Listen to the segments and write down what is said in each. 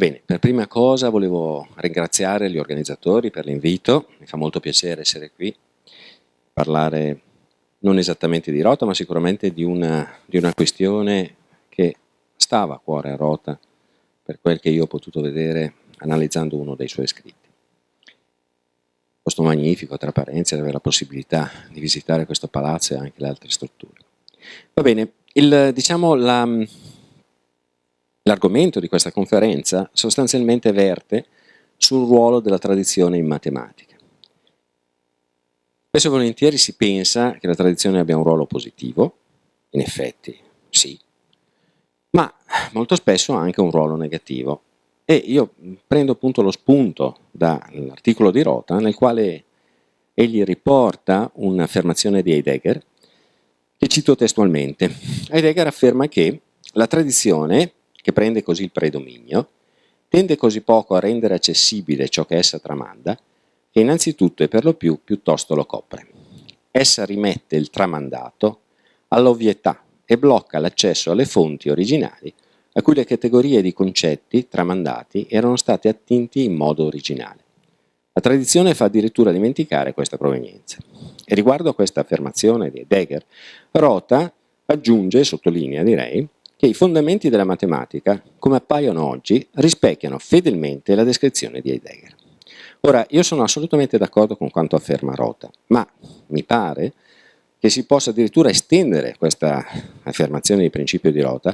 bene, per prima cosa volevo ringraziare gli organizzatori per l'invito, mi fa molto piacere essere qui, parlare non esattamente di Rota, ma sicuramente di una questione che stava a cuore a Rota, per quel che io ho potuto vedere analizzando uno dei suoi scritti. Posto magnifico, tra parentesi, avere la possibilità di visitare questo palazzo e anche le altre strutture. Va bene, l'argomento di questa conferenza sostanzialmente verte sul ruolo della tradizione in matematica. Spesso e volentieri si pensa che la tradizione abbia un ruolo positivo, in effetti sì, ma molto spesso ha anche un ruolo negativo. E io prendo appunto lo spunto dall'articolo di Rota, nel quale egli riporta un'affermazione di Heidegger, che cito testualmente. Heidegger afferma che la tradizione, che prende così il predominio, tende così poco a rendere accessibile ciò che essa tramanda, che innanzitutto e per lo più piuttosto lo copre. Essa rimette il tramandato all'ovvietà e blocca l'accesso alle fonti originali a cui le categorie di concetti tramandati erano state attinti in modo originale. La tradizione fa addirittura dimenticare questa provenienza. E riguardo a questa affermazione di Heidegger, Rota aggiunge, sottolinea direi, che i fondamenti della matematica, come appaiono oggi, rispecchiano fedelmente la descrizione di Heidegger. Ora, io sono assolutamente d'accordo con quanto afferma Rota, ma mi pare che si possa addirittura estendere questa affermazione di principio di Rota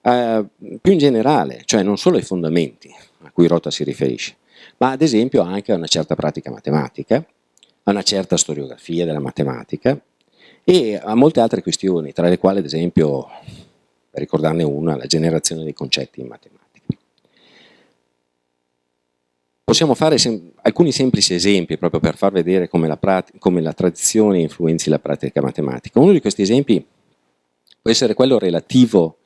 più in generale, cioè non solo ai fondamenti a cui Rota si riferisce, ma ad esempio anche a una certa pratica matematica, a una certa storiografia della matematica e a molte altre questioni, tra le quali ad esempio, per ricordarne una, la generazione dei concetti in matematica. Possiamo fare alcuni semplici esempi proprio per far vedere come la tradizione influenzi la pratica matematica. Uno di questi esempi può essere quello relativo,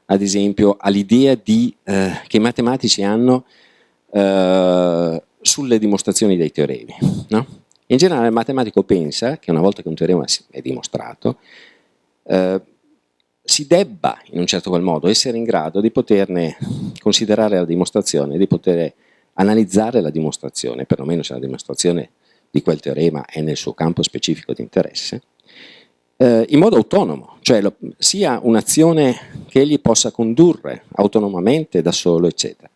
ad esempio, all'idea che i matematici hanno sulle dimostrazioni dei teoremi. No? In generale il matematico pensa che una volta che un teorema è dimostrato, si debba in un certo qual modo essere in grado di poterne considerare la dimostrazione, di poter analizzare la dimostrazione, perlomeno se la dimostrazione di quel teorema è nel suo campo specifico di interesse, in modo autonomo, cioè sia un'azione che egli possa condurre autonomamente da solo, eccetera.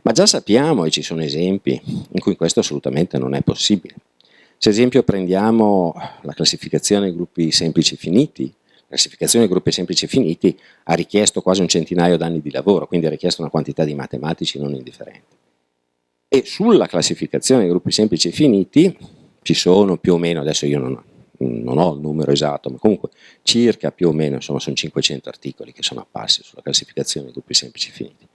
Ma già sappiamo, e ci sono esempi, in cui questo assolutamente non è possibile. Se ad esempio prendiamo la classificazione dei gruppi semplici finiti, la classificazione dei gruppi semplici finiti ha richiesto quasi un centinaio d'anni di lavoro, quindi ha richiesto una quantità di matematici non indifferente. E sulla classificazione dei gruppi semplici finiti ci sono più o meno, adesso io non ho il numero esatto, ma comunque circa più o meno, insomma, sono 500 articoli che sono apparsi sulla classificazione dei gruppi semplici finiti.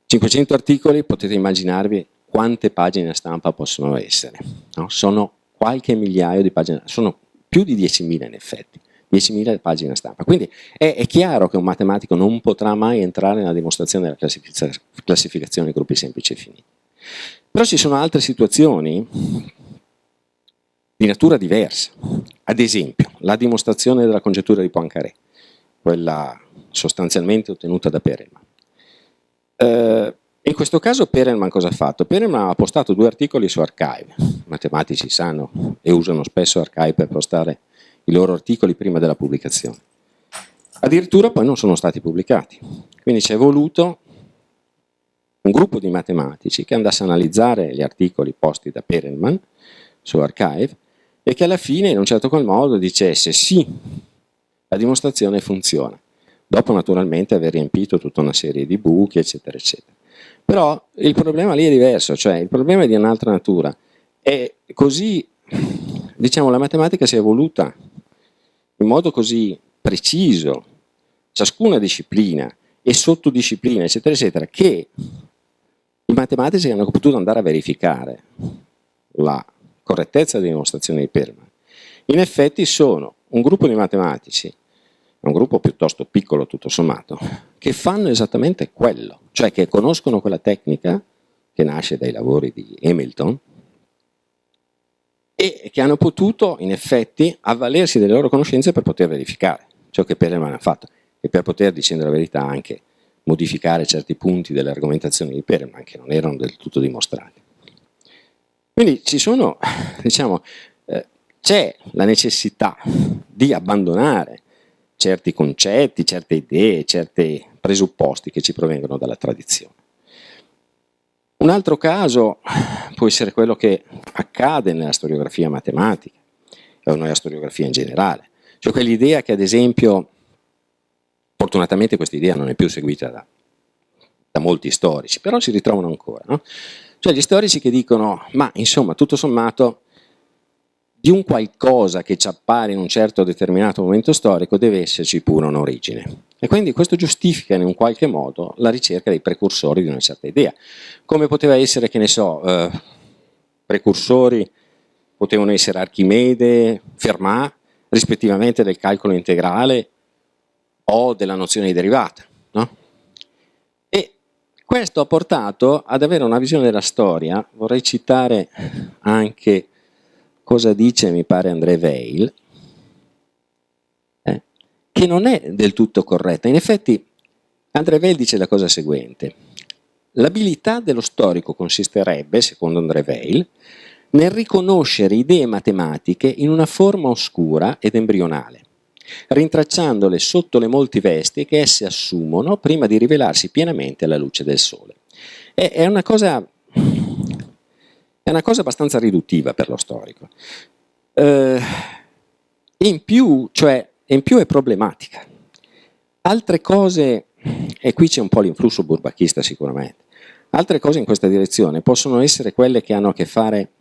500 articoli, potete immaginarvi quante pagine stampa possono essere, no? Sono qualche migliaio di pagine, sono più di 10.000 in effetti, 10.000 pagine stampa. Quindi è chiaro che un matematico non potrà mai entrare nella dimostrazione della classificazione dei gruppi semplici e finiti. Però ci sono altre situazioni di natura diversa. Ad esempio, la dimostrazione della congettura di Poincaré, quella sostanzialmente ottenuta da Perelman. In questo caso Perelman cosa ha fatto? Perelman ha postato 2 articoli su Archive. I matematici sanno e usano spesso Archive per postare i loro articoli prima della pubblicazione. Addirittura poi non sono stati pubblicati. Quindi ci è voluto un gruppo di matematici che andasse a analizzare gli articoli posti da Perelman su Archive e che alla fine in un certo qual modo dicesse sì, la dimostrazione funziona. Dopo naturalmente aver riempito tutta una serie di buchi, eccetera, eccetera. Però il problema lì è diverso, cioè il problema è di un'altra natura. È così, diciamo, la matematica si è evoluta in modo così preciso, ciascuna disciplina e sottodisciplina, eccetera, eccetera, che i matematici hanno potuto andare a verificare la correttezza delle dimostrazioni di Perelman. In effetti sono un gruppo di matematici, un gruppo piuttosto piccolo tutto sommato, che fanno esattamente quello, cioè che conoscono quella tecnica che nasce dai lavori di Hamilton e che hanno potuto in effetti avvalersi delle loro conoscenze per poter verificare ciò che Perelman ha fatto e per poter, dicendo la verità, anche modificare certi punti delle argomentazioni di Perelman che non erano del tutto dimostrati. Quindi ci sono, diciamo, c'è la necessità di abbandonare certi concetti, certe idee, certi presupposti che ci provengono dalla tradizione. Un altro caso può essere quello che accade nella storiografia matematica o nella storiografia in generale, cioè quell'idea che ad esempio, fortunatamente questa idea non è più seguita da molti storici, però si ritrovano ancora, no? Cioè gli storici che dicono, ma insomma tutto sommato di un qualcosa che ci appare in un certo determinato momento storico deve esserci pure un'origine. E quindi questo giustifica in un qualche modo la ricerca dei precursori di una certa idea. Come poteva essere, che ne so, precursori potevano essere Archimede, Fermat, rispettivamente del calcolo integrale o della nozione di derivata, no? E questo ha portato ad avere una visione della storia, vorrei citare anche cosa dice, mi pare, André Weil, che non è del tutto corretta. In effetti André Weil dice la cosa seguente: l'abilità dello storico consisterebbe, secondo André Weil, nel riconoscere idee matematiche in una forma oscura ed embrionale, rintracciandole sotto le molti vesti che esse assumono prima di rivelarsi pienamente alla luce del sole. È una cosa abbastanza riduttiva per lo storico. In più è problematica. Altre cose, e qui c'è un po' l'influsso burbachista sicuramente, altre cose in questa direzione possono essere quelle che hanno a che fare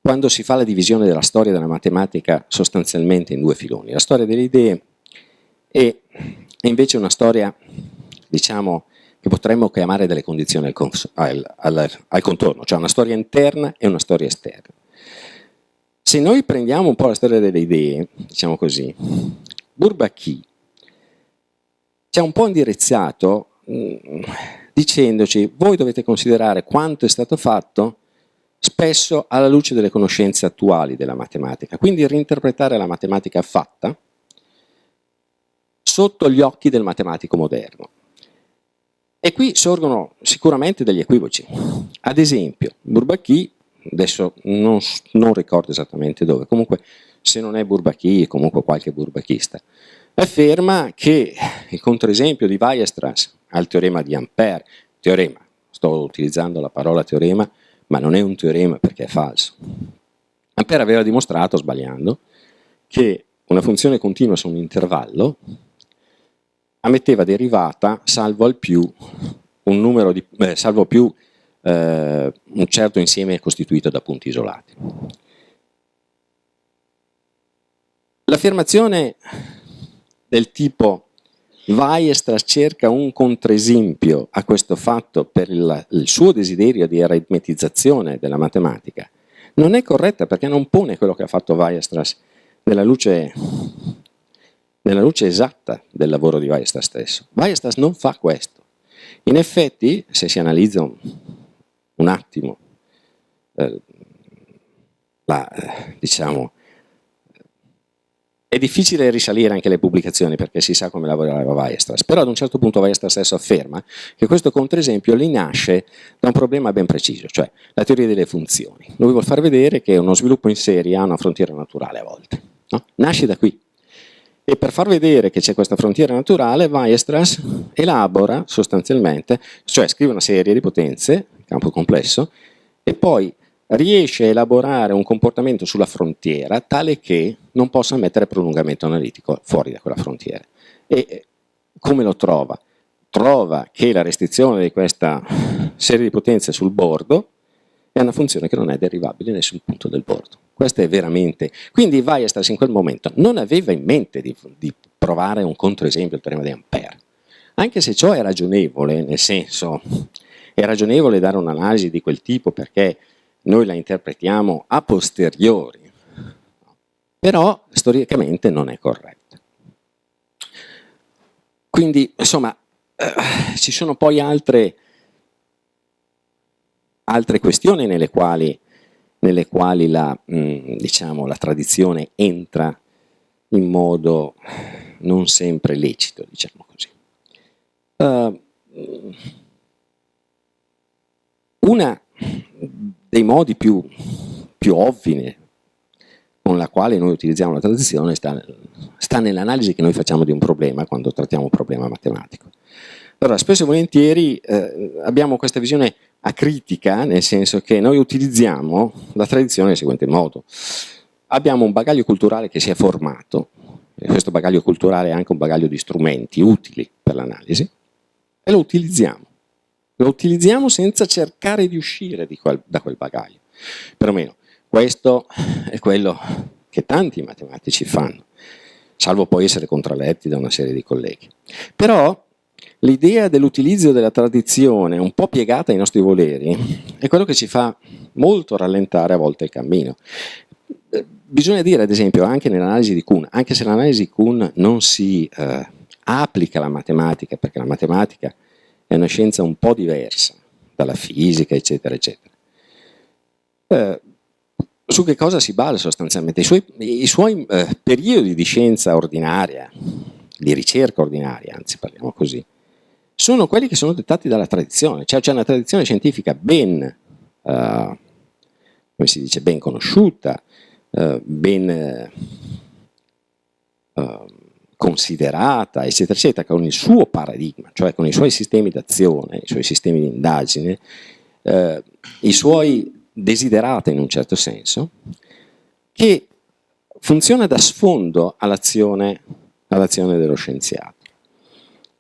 quando si fa la divisione della storia della matematica sostanzialmente in due filoni. La storia delle idee è invece una storia, diciamo, che potremmo chiamare delle condizioni al contorno, cioè una storia interna e una storia esterna. Se noi prendiamo un po' la storia delle idee, diciamo così, Bourbaki ci ha un po' indirizzato dicendoci: voi dovete considerare quanto è stato fatto spesso alla luce delle conoscenze attuali della matematica, quindi reinterpretare la matematica fatta sotto gli occhi del matematico moderno. E qui sorgono sicuramente degli equivoci. Ad esempio, Bourbaki, adesso non ricordo esattamente dove, comunque se non è Bourbaki, comunque qualche bourbachista, afferma che il controesempio di Weierstrass al teorema di Ampère, teorema, sto utilizzando la parola teorema, ma non è un teorema perché è falso. Ampère aveva dimostrato, sbagliando, che una funzione continua su un intervallo ammetteva derivata salvo al più un numero di salvo più un certo insieme costituito da punti isolati. L'affermazione del tipo Weierstrass cerca un controesempio a questo fatto per il suo desiderio di aritmetizzazione della matematica non è corretta, perché non pone quello che ha fatto Weierstrass nella luce esatta del lavoro di Weierstrass stesso. Weierstrass non fa questo. In effetti, se si analizza un attimo diciamo, è difficile risalire anche le pubblicazioni perché si sa come lavorava Weierstrass, però ad un certo punto Weierstrass stesso afferma che questo controesempio gli nasce da un problema ben preciso, cioè la teoria delle funzioni. Lui vuol far vedere che uno sviluppo in serie ha una frontiera naturale a volte, no? Nasce da qui. E per far vedere che c'è questa frontiera naturale, Weierstrass elabora sostanzialmente, cioè scrive una serie di potenze, campo complesso, e poi riesce a elaborare un comportamento sulla frontiera tale che non possa mettere prolungamento analitico fuori da quella frontiera. E come lo trova? Trova che la restrizione di questa serie di potenze sul bordo è una funzione che non è derivabile in nessun punto del bordo. Questo è veramente... Quindi Weierstrass in quel momento non aveva in mente di provare un controesempio al teorema di Ampère, anche se ciò è ragionevole, nel senso, è ragionevole dare un'analisi di quel tipo perché noi la interpretiamo a posteriori, però storicamente non è corretta. Quindi, insomma, ci sono poi altre questioni nelle quali diciamo, la tradizione entra in modo non sempre lecito, diciamo così. uno dei modi più ovvi con la quale noi utilizziamo la tradizione sta nell'analisi che noi facciamo di un problema quando trattiamo un problema matematico. Allora, spesso e volentieri abbiamo questa visione acritica, nel senso che noi utilizziamo la tradizione nel seguente modo. Abbiamo un bagaglio culturale che si è formato, e questo bagaglio culturale è anche un bagaglio di strumenti utili per l'analisi, e lo utilizziamo. Lo utilizziamo senza cercare di uscire da quel bagaglio. Perlomeno, questo è quello che tanti matematici fanno, salvo poi essere contraletti da una serie di colleghi. Però l'idea dell'utilizzo della tradizione un po' piegata ai nostri voleri è quello che ci fa molto rallentare a volte il cammino. Bisogna dire, ad esempio, anche nell'analisi di Kuhn, anche se l'analisi di Kuhn non si applica alla matematica, perché la matematica è una scienza un po' diversa dalla fisica, eccetera, eccetera. Su che cosa si basa sostanzialmente? I suoi periodi di scienza ordinaria, di ricerca ordinaria, anzi parliamo così, sono quelli che sono dettati dalla tradizione, cioè c'è una tradizione scientifica ben, come si dice, ben conosciuta, ben considerata, eccetera, eccetera, con il suo paradigma, cioè con i suoi sistemi d'azione, i suoi sistemi di indagine, i suoi desiderata in un certo senso, che funziona da sfondo all'azione dello scienziato.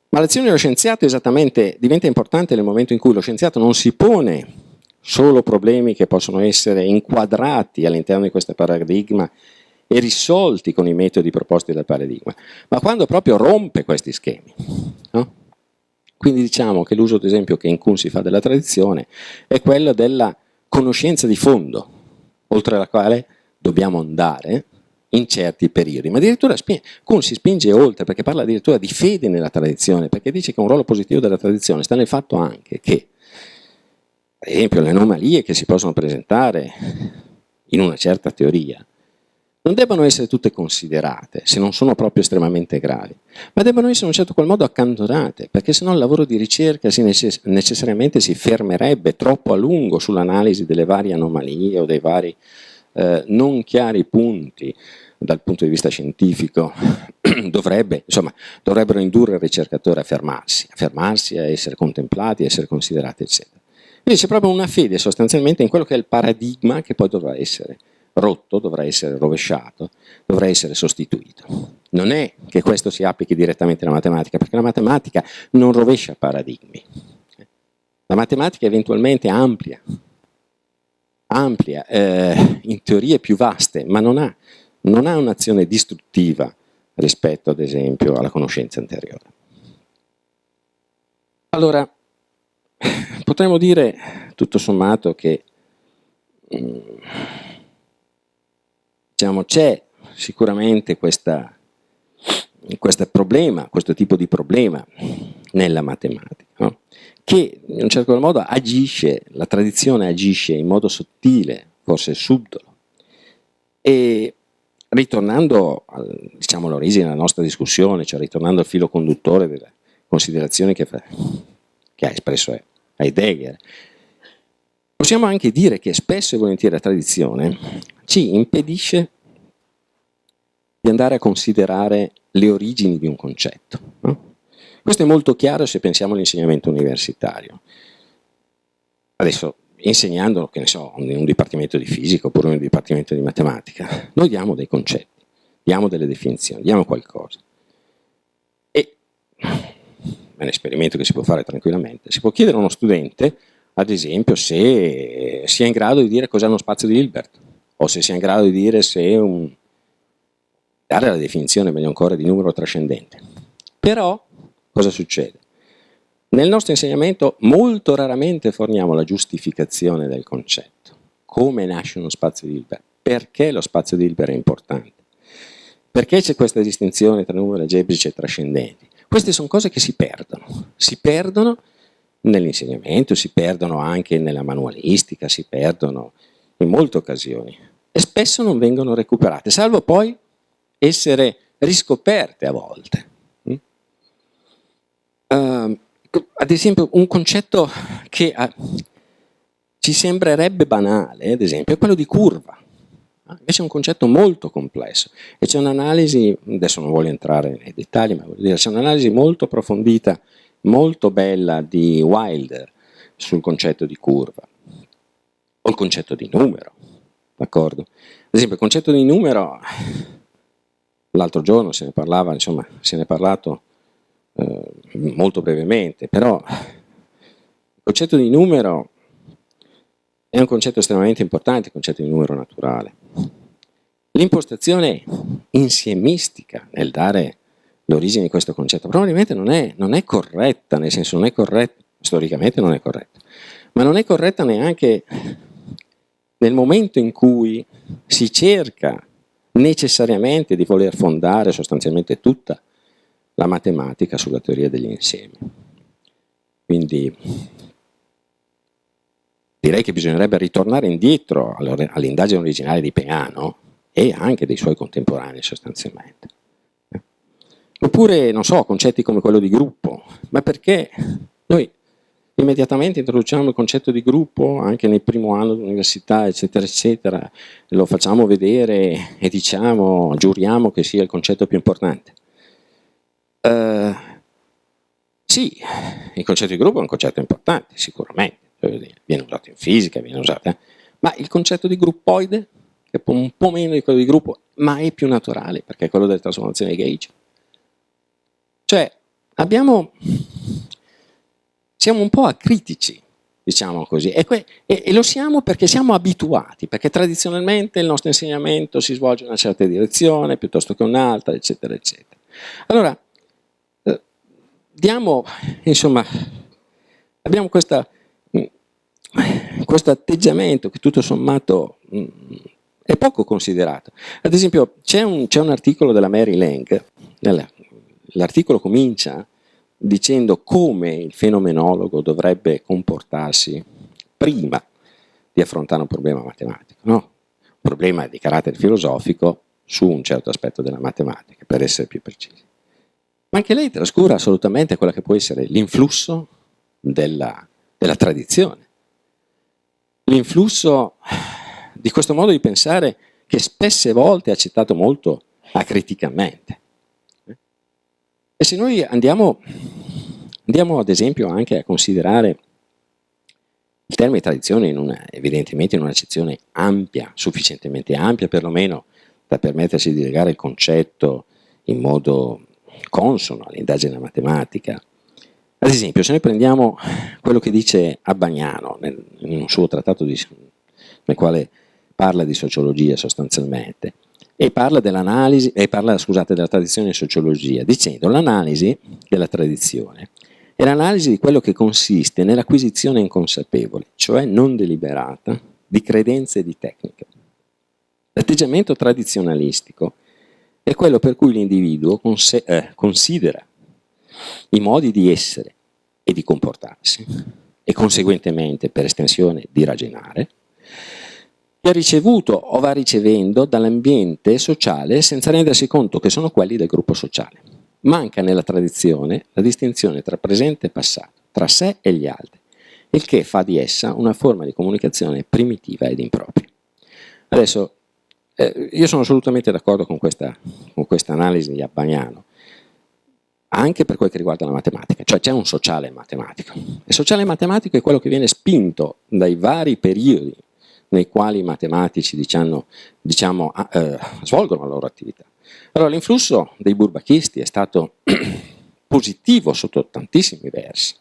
Ma l'azione dello scienziato esattamente diventa importante nel momento in cui lo scienziato non si pone solo problemi che possono essere inquadrati all'interno di questo paradigma e risolti con i metodi proposti dal paradigma, ma quando proprio rompe questi schemi. No? Quindi diciamo che l'uso, ad esempio, che in Kuhn si fa della tradizione è quello della conoscenza di fondo, oltre alla quale dobbiamo andare in certi periodi. Ma addirittura Kuhn si spinge oltre, perché parla addirittura di fede nella tradizione, perché dice che un ruolo positivo della tradizione sta nel fatto anche che, ad esempio, le anomalie che si possono presentare in una certa teoria non debbano essere tutte considerate, se non sono proprio estremamente gravi, ma debbano essere in un certo qual modo accantonate, perché sennò il lavoro di ricerca necessariamente si fermerebbe troppo a lungo sull'analisi delle varie anomalie o dei vari non chiari punti dal punto di vista scientifico. Dovrebbero indurre il ricercatore a fermarsi, a essere contemplati, a essere considerati, eccetera. Quindi c'è proprio una fede sostanzialmente in quello che è il paradigma che poi dovrà essere rotto, dovrà essere rovesciato, dovrà essere sostituito. Non è che questo si applichi direttamente alla matematica, perché la matematica non rovescia paradigmi. La matematica eventualmente amplia in teorie più vaste, ma non ha un'azione distruttiva rispetto, ad esempio, alla conoscenza anteriore. Allora, potremmo dire, tutto sommato, che diciamo, c'è sicuramente questo problema, questo tipo di problema nella matematica, no? Che in un certo modo la tradizione agisce in modo sottile, forse subdolo. E ritornando diciamo, all'origine della nostra discussione, cioè ritornando al filo conduttore delle considerazioni che ha espresso Heidegger, possiamo anche dire che spesso e volentieri la tradizione ci impedisce di andare a considerare le origini di un concetto. No? Questo è molto chiaro se pensiamo all'insegnamento universitario. Adesso, insegnando, che ne so, in un dipartimento di fisica oppure in un dipartimento di matematica, noi diamo dei concetti, diamo delle definizioni, diamo qualcosa. E è un esperimento che si può fare tranquillamente. Si può chiedere a uno studente, ad esempio, se sia in grado di dire cos'è uno spazio di Hilbert, o se sia in grado di dire se dare la definizione, meglio ancora, di numero trascendente. Però, cosa succede? Nel nostro insegnamento molto raramente forniamo la giustificazione del concetto. Come nasce uno spazio di Hilbert? Perché lo spazio di Hilbert è importante? Perché c'è questa distinzione tra numeri algebrici e trascendenti? Queste sono cose che si perdono nell'insegnamento, si perdono anche nella manualistica, si perdono in molte occasioni e spesso non vengono recuperate, salvo poi essere riscoperte a volte. ad esempio, un concetto che ci sembrerebbe banale, ad esempio, è quello di curva. Invece è un concetto molto complesso e c'è un'analisi, adesso non voglio entrare nei dettagli, ma voglio dire, c'è un'analisi molto approfondita, molto bella di Wilder sul concetto di curva o il concetto di numero, d'accordo? Ad esempio il concetto di numero, l'altro giorno se ne parlava, insomma, se ne è parlato molto brevemente, però il concetto di numero è un concetto estremamente importante, il concetto di numero naturale. L'impostazione insiemistica nel dare l'origine di questo concetto probabilmente non è corretta, nel senso non è corretta, storicamente non è corretta, ma non è corretta neanche nel momento in cui si cerca necessariamente di voler fondare sostanzialmente tutta la matematica sulla teoria degli insiemi. Quindi direi che bisognerebbe ritornare indietro all'indagine originale di Peano e anche dei suoi contemporanei sostanzialmente. Oppure, non so, concetti come quello di gruppo, ma perché noi immediatamente introduciamo il concetto di gruppo anche nel primo anno dell'università, eccetera, eccetera, lo facciamo vedere e diciamo, giuriamo che sia il concetto più importante. Sì, il concetto di gruppo è un concetto importante, sicuramente, viene usato in fisica, viene usato, ma il concetto di gruppoide, che è un po' meno di quello di gruppo, ma è più naturale, perché è quello delle trasformazioni di gauge. Cioè, siamo un po' acritici, diciamo così, e lo siamo perché siamo abituati, perché tradizionalmente il nostro insegnamento si svolge in una certa direzione piuttosto che un'altra, eccetera, eccetera. Allora, insomma, abbiamo questo atteggiamento che tutto sommato è poco considerato. Ad esempio, c'è un articolo della Mary Lang, l'articolo comincia dicendo come il fenomenologo dovrebbe comportarsi prima di affrontare un problema matematico, no? Un problema di carattere filosofico su un certo aspetto della matematica, per essere più precisi. Ma anche lei trascura assolutamente quello che può essere l'influsso della tradizione, l'influsso di questo modo di pensare che spesse volte è accettato molto acriticamente. E se noi andiamo ad esempio anche a considerare il termine tradizione evidentemente in un'accezione ampia, sufficientemente ampia perlomeno da permetterci di legare il concetto in modo consono all'indagine matematica. Ad esempio, se noi prendiamo quello che dice Abbagnano in un suo trattato nel quale parla di sociologia sostanzialmente, e parla dell'analisi, della tradizione in sociologia, dicendo l'analisi della tradizione è l'analisi di quello che consiste nell'acquisizione inconsapevole, cioè non deliberata, di credenze e di tecniche. L'atteggiamento tradizionalistico è quello per cui l'individuo considera i modi di essere e di comportarsi, e conseguentemente, per estensione, di ragionare, che ha ricevuto o va ricevendo dall'ambiente sociale senza rendersi conto che sono quelli del gruppo sociale. Manca nella tradizione la distinzione tra presente e passato, tra sé e gli altri, il che fa di essa una forma di comunicazione primitiva ed impropria. Adesso, io sono assolutamente d'accordo con questa analisi di Abbagnano, anche per quel che riguarda la matematica, cioè c'è un sociale matematico. Il sociale matematico è quello che viene spinto dai vari periodi nei quali i matematici svolgono la loro attività. Allora l'influsso dei burbachisti è stato positivo sotto tantissimi versi,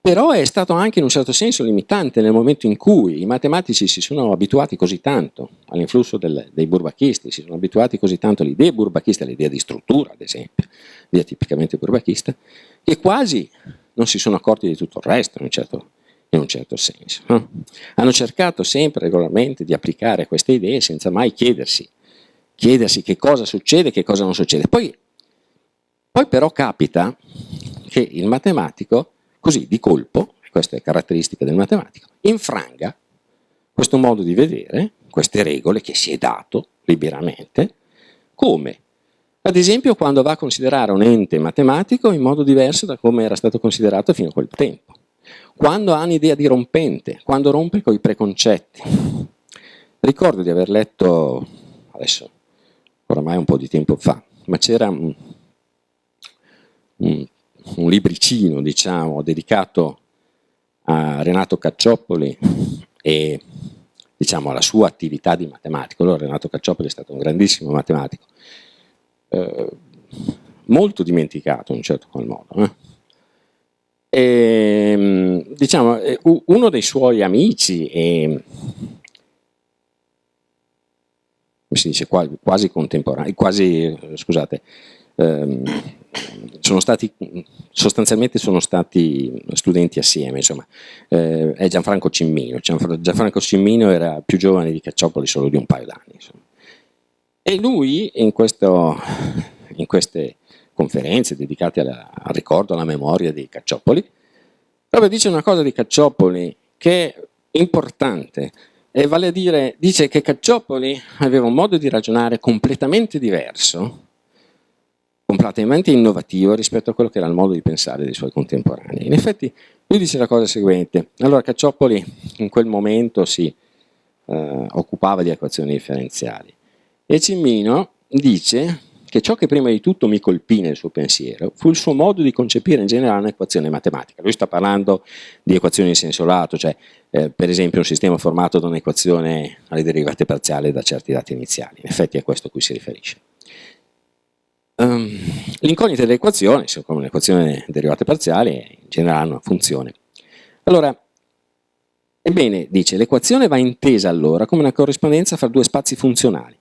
però è stato anche in un certo senso limitante nel momento in cui i matematici si sono abituati così tanto all'influsso dei burbachisti, si sono abituati così tanto alle idee burbachiste, all'idea di struttura ad esempio, idea tipicamente burbachista, che quasi non si sono accorti di tutto il resto in un certo senso. No? Hanno cercato sempre regolarmente di applicare queste idee senza mai chiedersi che cosa succede e che cosa non succede. Poi però capita che il matematico, così di colpo, e questa è caratteristica del matematico, infranga questo modo di vedere, queste regole che si è dato liberamente, come? Ad esempio quando va a considerare un ente matematico in modo diverso da come era stato considerato fino a quel tempo. Quando ha un'idea dirompente, quando rompe coi preconcetti. Ricordo di aver letto, adesso oramai un po' di tempo fa, ma c'era un libricino, diciamo, dedicato a Renato Cacciopoli e diciamo alla sua attività di matematico. Allora, Renato Cacciopoli è stato un grandissimo matematico, molto dimenticato in un certo qual modo. E, diciamo, uno dei suoi amici e come si dice, quasi contemporanei, scusate, sostanzialmente sono stati studenti assieme, insomma, è Gianfranco Cimmino. Gianfranco Cimmino era più giovane di Cacciopoli solo di un paio d'anni, insomma. E lui in queste conferenze dedicate al ricordo, alla memoria di Cacciopoli, proprio dice una cosa di Cacciopoli che è importante, e vale a dire, dice che Cacciopoli aveva un modo di ragionare completamente diverso, completamente innovativo rispetto a quello che era il modo di pensare dei suoi contemporanei. In effetti lui dice la cosa seguente: allora Cacciopoli in quel momento si occupava di equazioni differenziali e Cimmino dice che ciò che prima di tutto mi colpì nel suo pensiero fu il suo modo di concepire in generale un'equazione matematica. Lui sta parlando di equazioni in senso lato, cioè per esempio un sistema formato da un'equazione alle derivate parziali da certi dati iniziali. In effetti è a questo a cui si riferisce. L'incognita dell'equazione, come un'equazione di derivate parziali, in generale ha una funzione. Allora, ebbene, dice, l'equazione va intesa allora come una corrispondenza fra due spazi funzionali,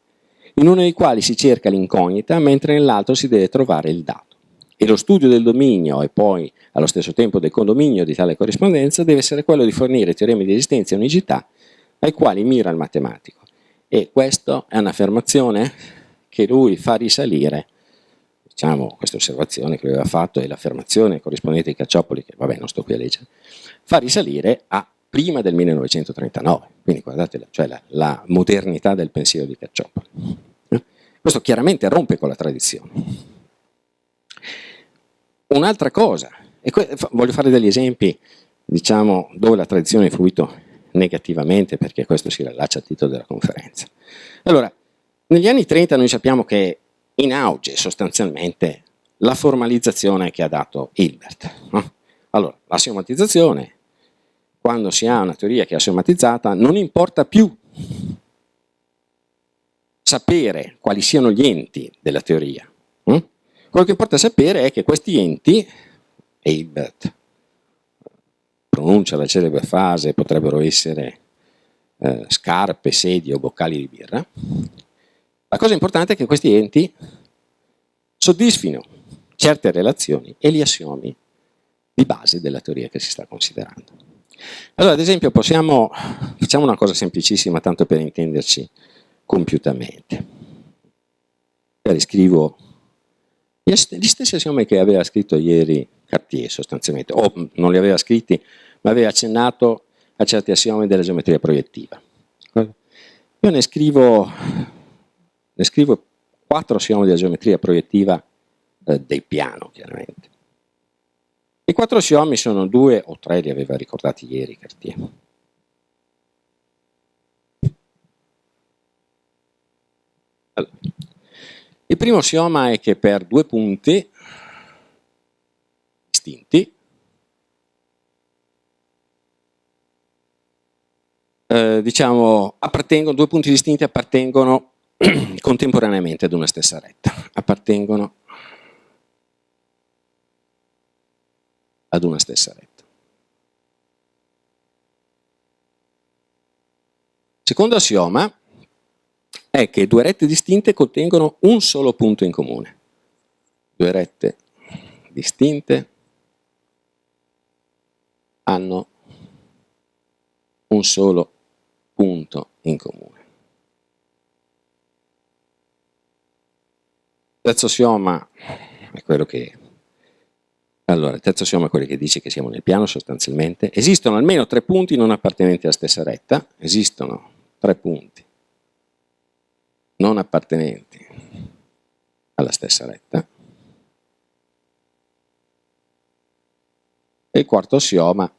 in uno dei quali si cerca l'incognita, mentre nell'altro si deve trovare il dato. E lo studio del dominio e poi allo stesso tempo del condominio di tale corrispondenza deve essere quello di fornire teoremi di esistenza e unicità ai quali mira il matematico. E questa è un'affermazione che lui fa risalire, diciamo, questa osservazione che lui aveva fatto e l'affermazione corrispondente di Cacciopoli, che vabbè non sto qui a leggere, fa risalire a prima del 1939, quindi guardate, cioè la modernità del pensiero di Cacciopoli. Questo chiaramente rompe con la tradizione. Un'altra cosa, e voglio fare degli esempi, diciamo, dove la tradizione ha influito negativamente, perché questo si riallaccia al titolo della conferenza. Allora, negli anni 30 noi sappiamo che è in auge sostanzialmente la formalizzazione che ha dato Hilbert. No? Allora, l'assiomatizzazione, quando si ha una teoria che è assiomatizzata, non importa più sapere quali siano gli enti della teoria. Quello che importa sapere è che questi enti, e Hilbert pronuncia la celebre frase, potrebbero essere scarpe, sedie o boccali di birra, la cosa importante è che questi enti soddisfino certe relazioni e gli assiomi di base della teoria che si sta considerando. Allora, ad esempio, facciamo una cosa semplicissima, tanto per intenderci compiutamente. Riscrivo gli stessi assiomi che aveva scritto ieri Cartier, sostanzialmente, o non li aveva scritti, ma aveva accennato a certi assiomi della geometria proiettiva. Io ne scrivo 4 assiomi della geometria proiettiva del piano, chiaramente. I 4 assiomi sono 2 o 3, li aveva ricordati ieri Cartier. Allora, il primo assioma è che per 2 punti distinti diciamo, 2 punti distinti appartengono contemporaneamente ad una stessa retta, appartengono ad una stessa retta. Secondo assioma è che 2 rette distinte contengono un solo punto in comune. 2 rette distinte hanno un solo punto in comune. Il terzo assioma è quello che... Allora, il terzo assioma è quello che dice che siamo nel piano sostanzialmente. Esistono almeno 3 punti non appartenenti alla stessa retta. Esistono 3 punti non appartenenti alla stessa retta. E il quarto assioma,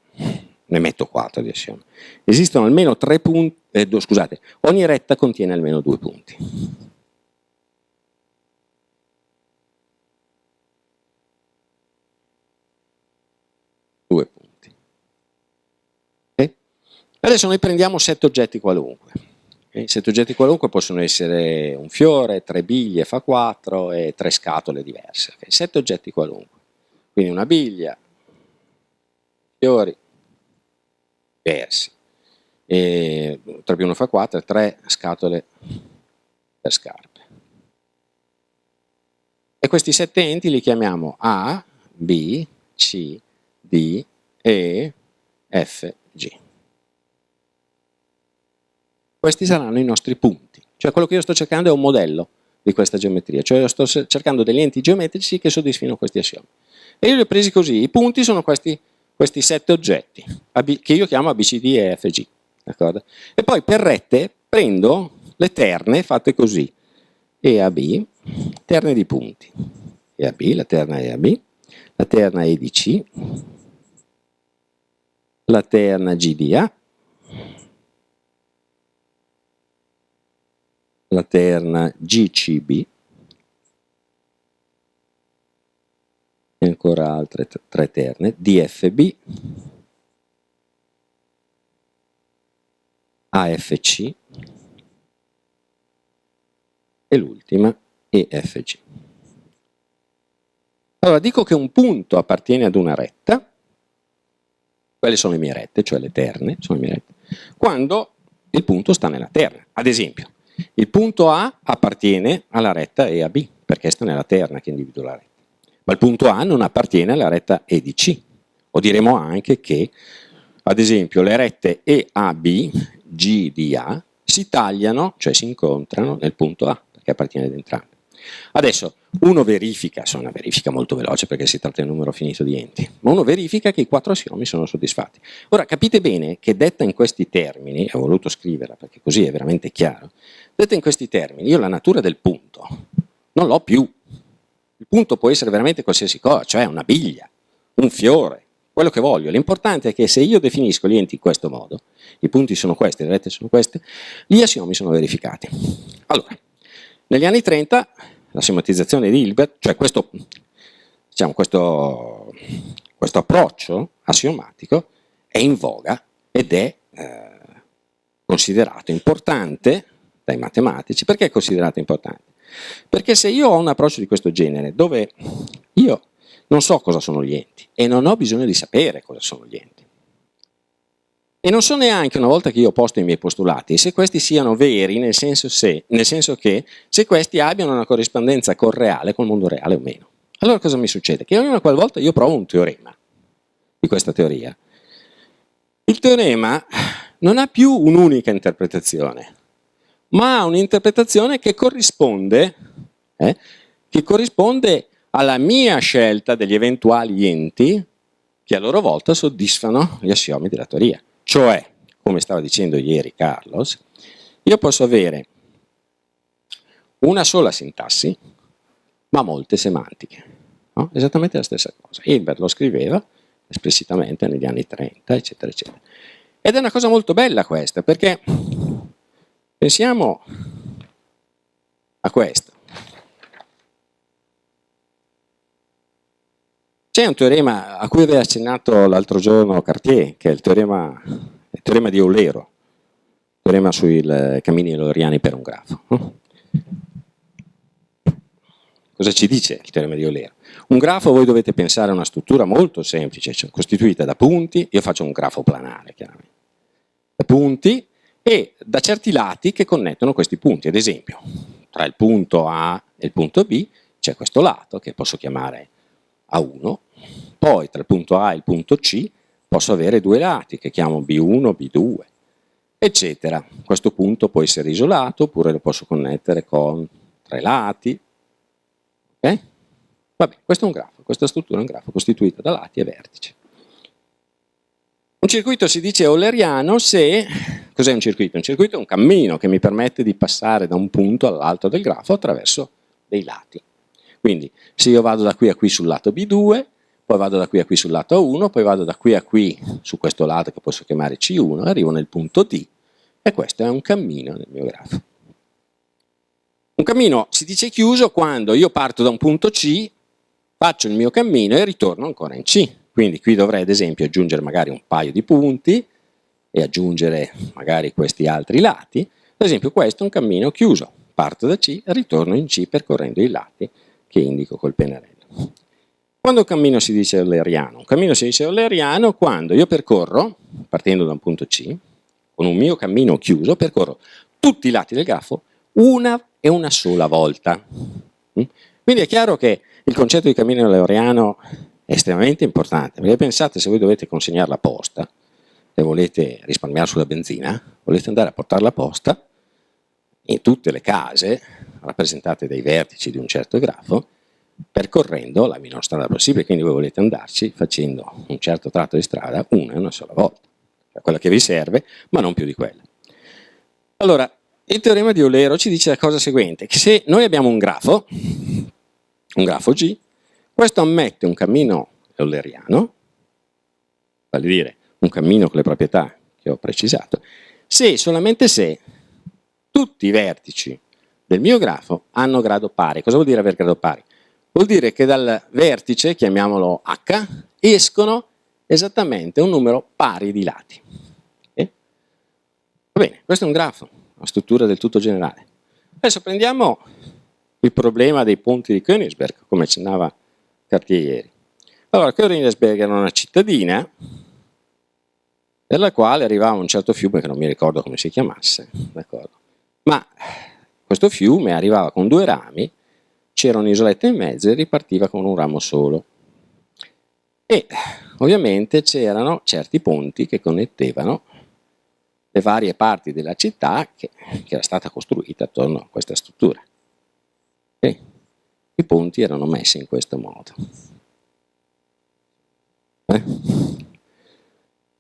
ne metto 4 di assioma. Esistono almeno 3 punti, scusate, ogni retta contiene almeno 2 punti. Due punti. Okay? Adesso noi prendiamo 7 oggetti qualunque. Okay? 7 oggetti qualunque possono essere un fiore, 3 biglie fa 4 e 3 scatole diverse. Okay? 7 oggetti qualunque. Quindi una biglia, fiori diversi, e 3 più 1 fa 4, 3 scatole per scarpe. E questi 7 enti li chiamiamo A, B, C, D, E, F, G. Questi saranno i nostri punti. Cioè quello che io sto cercando è un modello di questa geometria, cioè io sto cercando degli enti geometrici che soddisfino questi assiomi. E io li ho presi così, i punti sono questi 7 oggetti, che io chiamo ABCD e FG. E poi per rette prendo le terne fatte così, EAB, terne di punti, EAB, la terna EAB, la terna EDC, la terna GDA, la terna GCB, e ancora altre 3 terne, DFB, AFC e l'ultima EFG. Allora dico che un punto appartiene ad una retta, quelle sono le mie rette, cioè le terne, sono le mie rette, quando il punto sta nella terna. Ad esempio, il punto A appartiene alla retta EAB, perché sta nella terna che individua la retta. Ma il punto A non appartiene alla retta EDC. O diremo anche che, ad esempio, le rette EAB, GDA, si tagliano, cioè si incontrano nel punto A, perché appartiene ad entrambi. Adesso, uno verifica, è una verifica molto veloce perché si tratta di un numero finito di enti, ma uno verifica che i 4 assiomi sono soddisfatti. Ora, capite bene che detta in questi termini, ho voluto scriverla perché così è veramente chiaro, detta in questi termini, io la natura del punto non l'ho più. Il punto può essere veramente qualsiasi cosa, cioè una biglia, un fiore, quello che voglio. L'importante è che se io definisco gli enti in questo modo, i punti sono questi, le rette sono queste, gli assiomi sono verificati. Allora, negli anni 30 la semantizzazione di Hilbert, cioè questo approccio assiomatico è in voga ed è considerato importante dai matematici. Perché è considerato importante? Perché se io ho un approccio di questo genere, dove io non so cosa sono gli enti e non ho bisogno di sapere cosa sono gli enti, e non so neanche, una volta che io ho posto i miei postulati, se questi siano veri, nel senso che se questi abbiano una corrispondenza col reale, col mondo reale o meno. Allora cosa mi succede? Che ogni qualvolta io provo un teorema di questa teoria, il teorema non ha più un'unica interpretazione, ma ha un'interpretazione che corrisponde alla mia scelta degli eventuali enti che a loro volta soddisfano gli assiomi della teoria. Cioè, come stava dicendo ieri Carlos, io posso avere una sola sintassi, ma molte semantiche. No? Esattamente la stessa cosa. Hilbert lo scriveva esplicitamente negli anni 30, eccetera, eccetera. Ed è una cosa molto bella questa, perché pensiamo a questo. C'è un teorema a cui aveva accennato l'altro giorno Cartier, che è il teorema di Eulero, il teorema sui cammini euleriani per un grafo. Cosa ci dice il teorema di Eulero? Un grafo, voi dovete pensare a una struttura molto semplice, cioè costituita da punti, io faccio un grafo planare chiaramente, da punti e da certi lati che connettono questi punti. Ad esempio, tra il punto A e il punto B c'è questo lato che posso chiamare A1, poi tra il punto A e il punto C posso avere 2 lati che chiamo B1, B2, eccetera. Questo punto può essere isolato oppure lo posso connettere con 3 lati. Okay? Vabbè, questo è un grafo, questa struttura è un grafo costituita da lati e vertici. Un circuito si dice euleriano se... Cos'è un circuito? Un circuito è un cammino che mi permette di passare da un punto all'altro del grafo attraverso dei lati. Quindi se io vado da qui a qui sul lato B2, poi vado da qui a qui sul lato A1, poi vado da qui a qui su questo lato che posso chiamare C1 e arrivo nel punto D, e questo è un cammino nel mio grafo. Un cammino si dice chiuso quando io parto da un punto C, faccio il mio cammino e ritorno ancora in C. Quindi qui dovrei ad esempio aggiungere magari un paio di punti e aggiungere magari questi altri lati. Ad esempio questo è un cammino chiuso. Parto da C e ritorno in C percorrendo i lati che indico col pennarello. Quando un cammino si dice euleriano? Un cammino si dice euleriano quando io percorro, partendo da un punto C, con un mio cammino chiuso, percorro tutti i lati del grafo una e una sola volta. Quindi è chiaro che il concetto di cammino euleriano è estremamente importante, perché pensate, se voi dovete consegnare la posta e volete risparmiare sulla benzina, volete andare a portare la posta in tutte le case rappresentate dai vertici di un certo grafo, percorrendo la minor strada possibile, quindi voi volete andarci facendo un certo tratto di strada una e una sola volta, cioè quella che vi serve, ma non più di quella. Allora, il teorema di Eulero ci dice la cosa seguente, che se noi abbiamo un grafo G, questo ammette un cammino euleriano, vale a dire un cammino con le proprietà che ho precisato, se solamente se tutti i vertici del mio grafo hanno grado pari. Cosa vuol dire avere grado pari? Vuol dire che dal vertice, chiamiamolo H, escono esattamente un numero pari di lati. Okay? Va bene, questo è un grafo, una struttura del tutto generale. Adesso prendiamo il problema dei ponti di Königsberg, come accennava Cartier ieri. Allora, Königsberg era una cittadina per la quale arrivava un certo fiume che non mi ricordo come si chiamasse, d'accordo? Ma questo fiume arrivava con due rami, c'era un'isoletta in mezzo e ripartiva con un ramo solo. E ovviamente c'erano certi ponti che connettevano le varie parti della città che era stata costruita attorno a questa struttura. E i ponti erano messi in questo modo.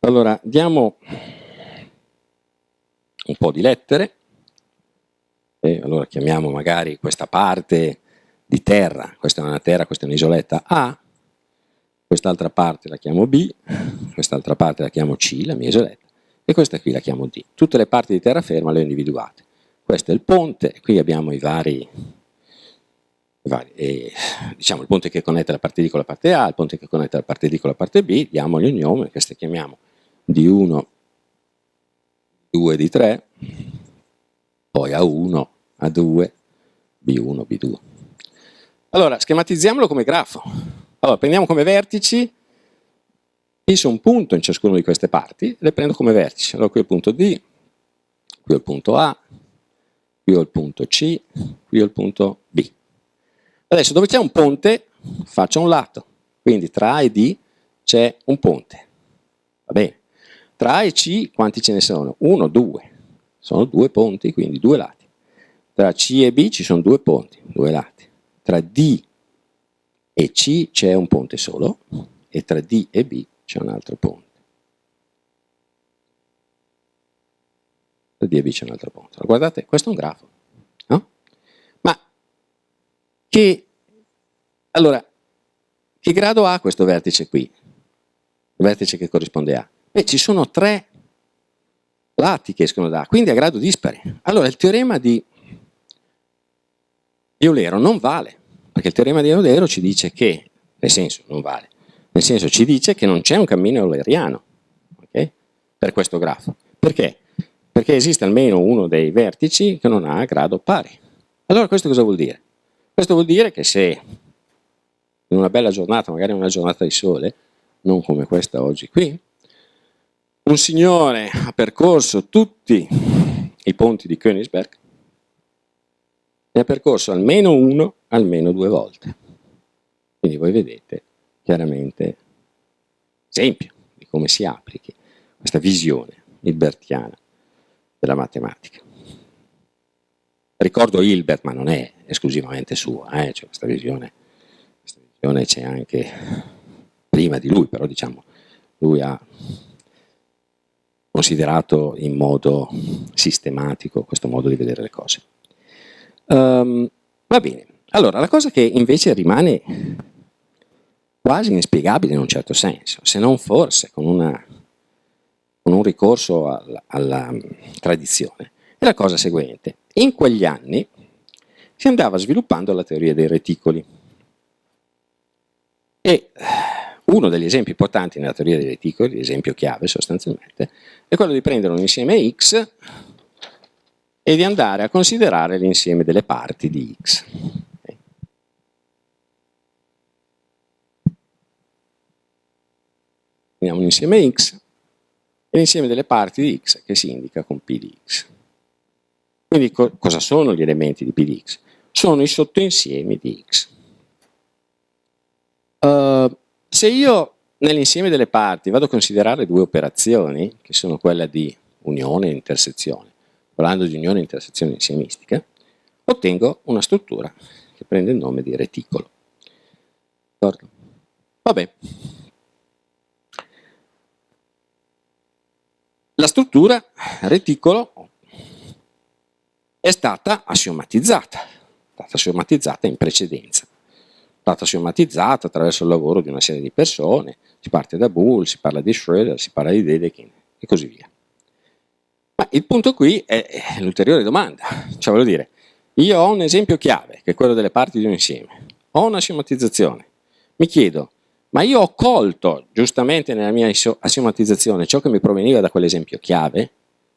Allora, diamo un po' di lettere. E allora chiamiamo magari questa parte di terra, questa è una terra, questa è un'isoletta A, quest'altra parte la chiamo B, quest'altra parte la chiamo C, la mia isoletta, e questa qui la chiamo D. Tutte le parti di terraferma le ho individuate. Questo è il ponte, qui abbiamo diciamo il ponte che connette la parte D con la parte A, il ponte che connette la parte D con la parte B, diamogli un nome, queste chiamiamo D1, 2, D3, poi A1, A2, B1, B2. Allora, schematizziamolo come grafo. Allora, prendiamo come vertici, fisso un punto in ciascuna di queste parti, le prendo come vertici. Allora, qui ho il punto D, qui ho il punto A, qui ho il punto C, qui ho il punto B. Adesso, dove c'è un ponte, faccio un lato. Quindi tra A e D c'è un ponte. Va bene. Tra A e C quanti ce ne sono? 1, 2. Sono due ponti, quindi due lati. Tra C e B ci sono due ponti, due lati. Tra D e C c'è un ponte solo e tra D e B c'è un altro ponte. Tra D e B c'è un altro ponte. Allora, guardate, questo è un grafo. No? Ma allora, che grado ha questo vertice qui? Il vertice che corrisponde a? Beh, ci sono tre lati che escono da A, quindi a grado dispari. Allora il teorema di Eulero non vale, perché il teorema di Eulero ci dice che, nel senso non vale, nel senso ci dice che non c'è un cammino euleriano, okay? Per questo grafo. Perché? Perché esiste almeno uno dei vertici che non ha grado pari. Allora questo cosa vuol dire? Questo vuol dire che se in una bella giornata, magari una giornata di sole, non come questa oggi qui, un signore ha percorso tutti i ponti di Königsberg, ne ha percorso almeno uno, almeno due volte. Quindi voi vedete chiaramente esempio di come si applichi questa visione hilbertiana della matematica. Ricordo Hilbert, ma non è esclusivamente sua, cioè questa visione c'è anche prima di lui, però diciamo lui ha considerato in modo sistematico questo modo di vedere le cose. Va bene, Allora, la cosa che invece rimane quasi inspiegabile in un certo senso, se non forse con un ricorso alla tradizione, è la cosa seguente. In quegli anni si andava sviluppando la teoria dei reticoli e uno degli esempi importanti nella teoria dei reticoli, l'esempio chiave sostanzialmente, è quello di prendere un insieme X e di andare a considerare l'insieme delle parti di X. Prendiamo un insieme X e l'insieme delle parti di X che si indica con P di X. Quindi cosa sono gli elementi di P di X? Sono i sottoinsiemi di X. Se io nell'insieme delle parti vado a considerare due operazioni, che sono quella di unione e intersezione, parlando di unione e intersezione insiemistica, ottengo una struttura che prende il nome di reticolo. D'accordo? Vabbè. La struttura reticolo è stata assiomatizzata in precedenza. È stata assiomatizzata attraverso il lavoro di una serie di persone, si parte da Boole, si parla di Schroeder, si parla di Dedekind e così via. Ma il punto qui è l'ulteriore domanda, cioè voglio dire, io ho un esempio chiave, che è quello delle parti di un insieme, ho un'assiomatizzazione, mi chiedo, ma io ho colto giustamente nella mia assiomatizzazione ciò che mi proveniva da quell'esempio chiave?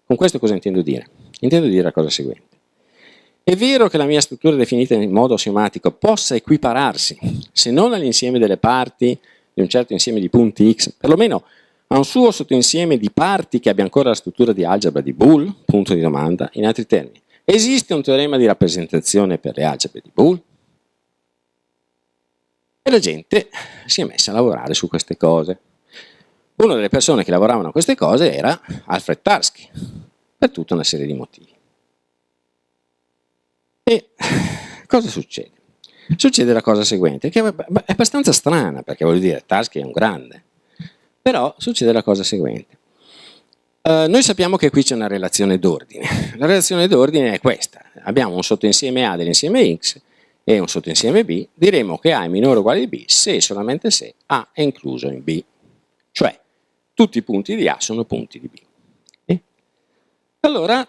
Con questo cosa intendo dire? Intendo dire la cosa seguente. È vero che la mia struttura definita in modo assiomatico possa equipararsi, se non all'insieme delle parti di un certo insieme di punti X, perlomeno a un suo sottoinsieme di parti che abbia ancora la struttura di algebra di Boole, punto di domanda, in altri termini. Esiste un teorema di rappresentazione per le algebre di Boole? E la gente si è messa a lavorare su queste cose. Una delle persone che lavoravano a queste cose era Alfred Tarski, per tutta una serie di motivi. E cosa succede? Succede la cosa seguente, che è abbastanza strana, perché voglio dire, Tarski è un grande, però succede la cosa seguente. Noi sappiamo che qui c'è una relazione d'ordine. La relazione d'ordine è questa. Abbiamo un sottoinsieme A dell'insieme X e un sottoinsieme B, diremo che A è minore o uguale di B se e solamente se A è incluso in B. Cioè, tutti i punti di A sono punti di B. Allora,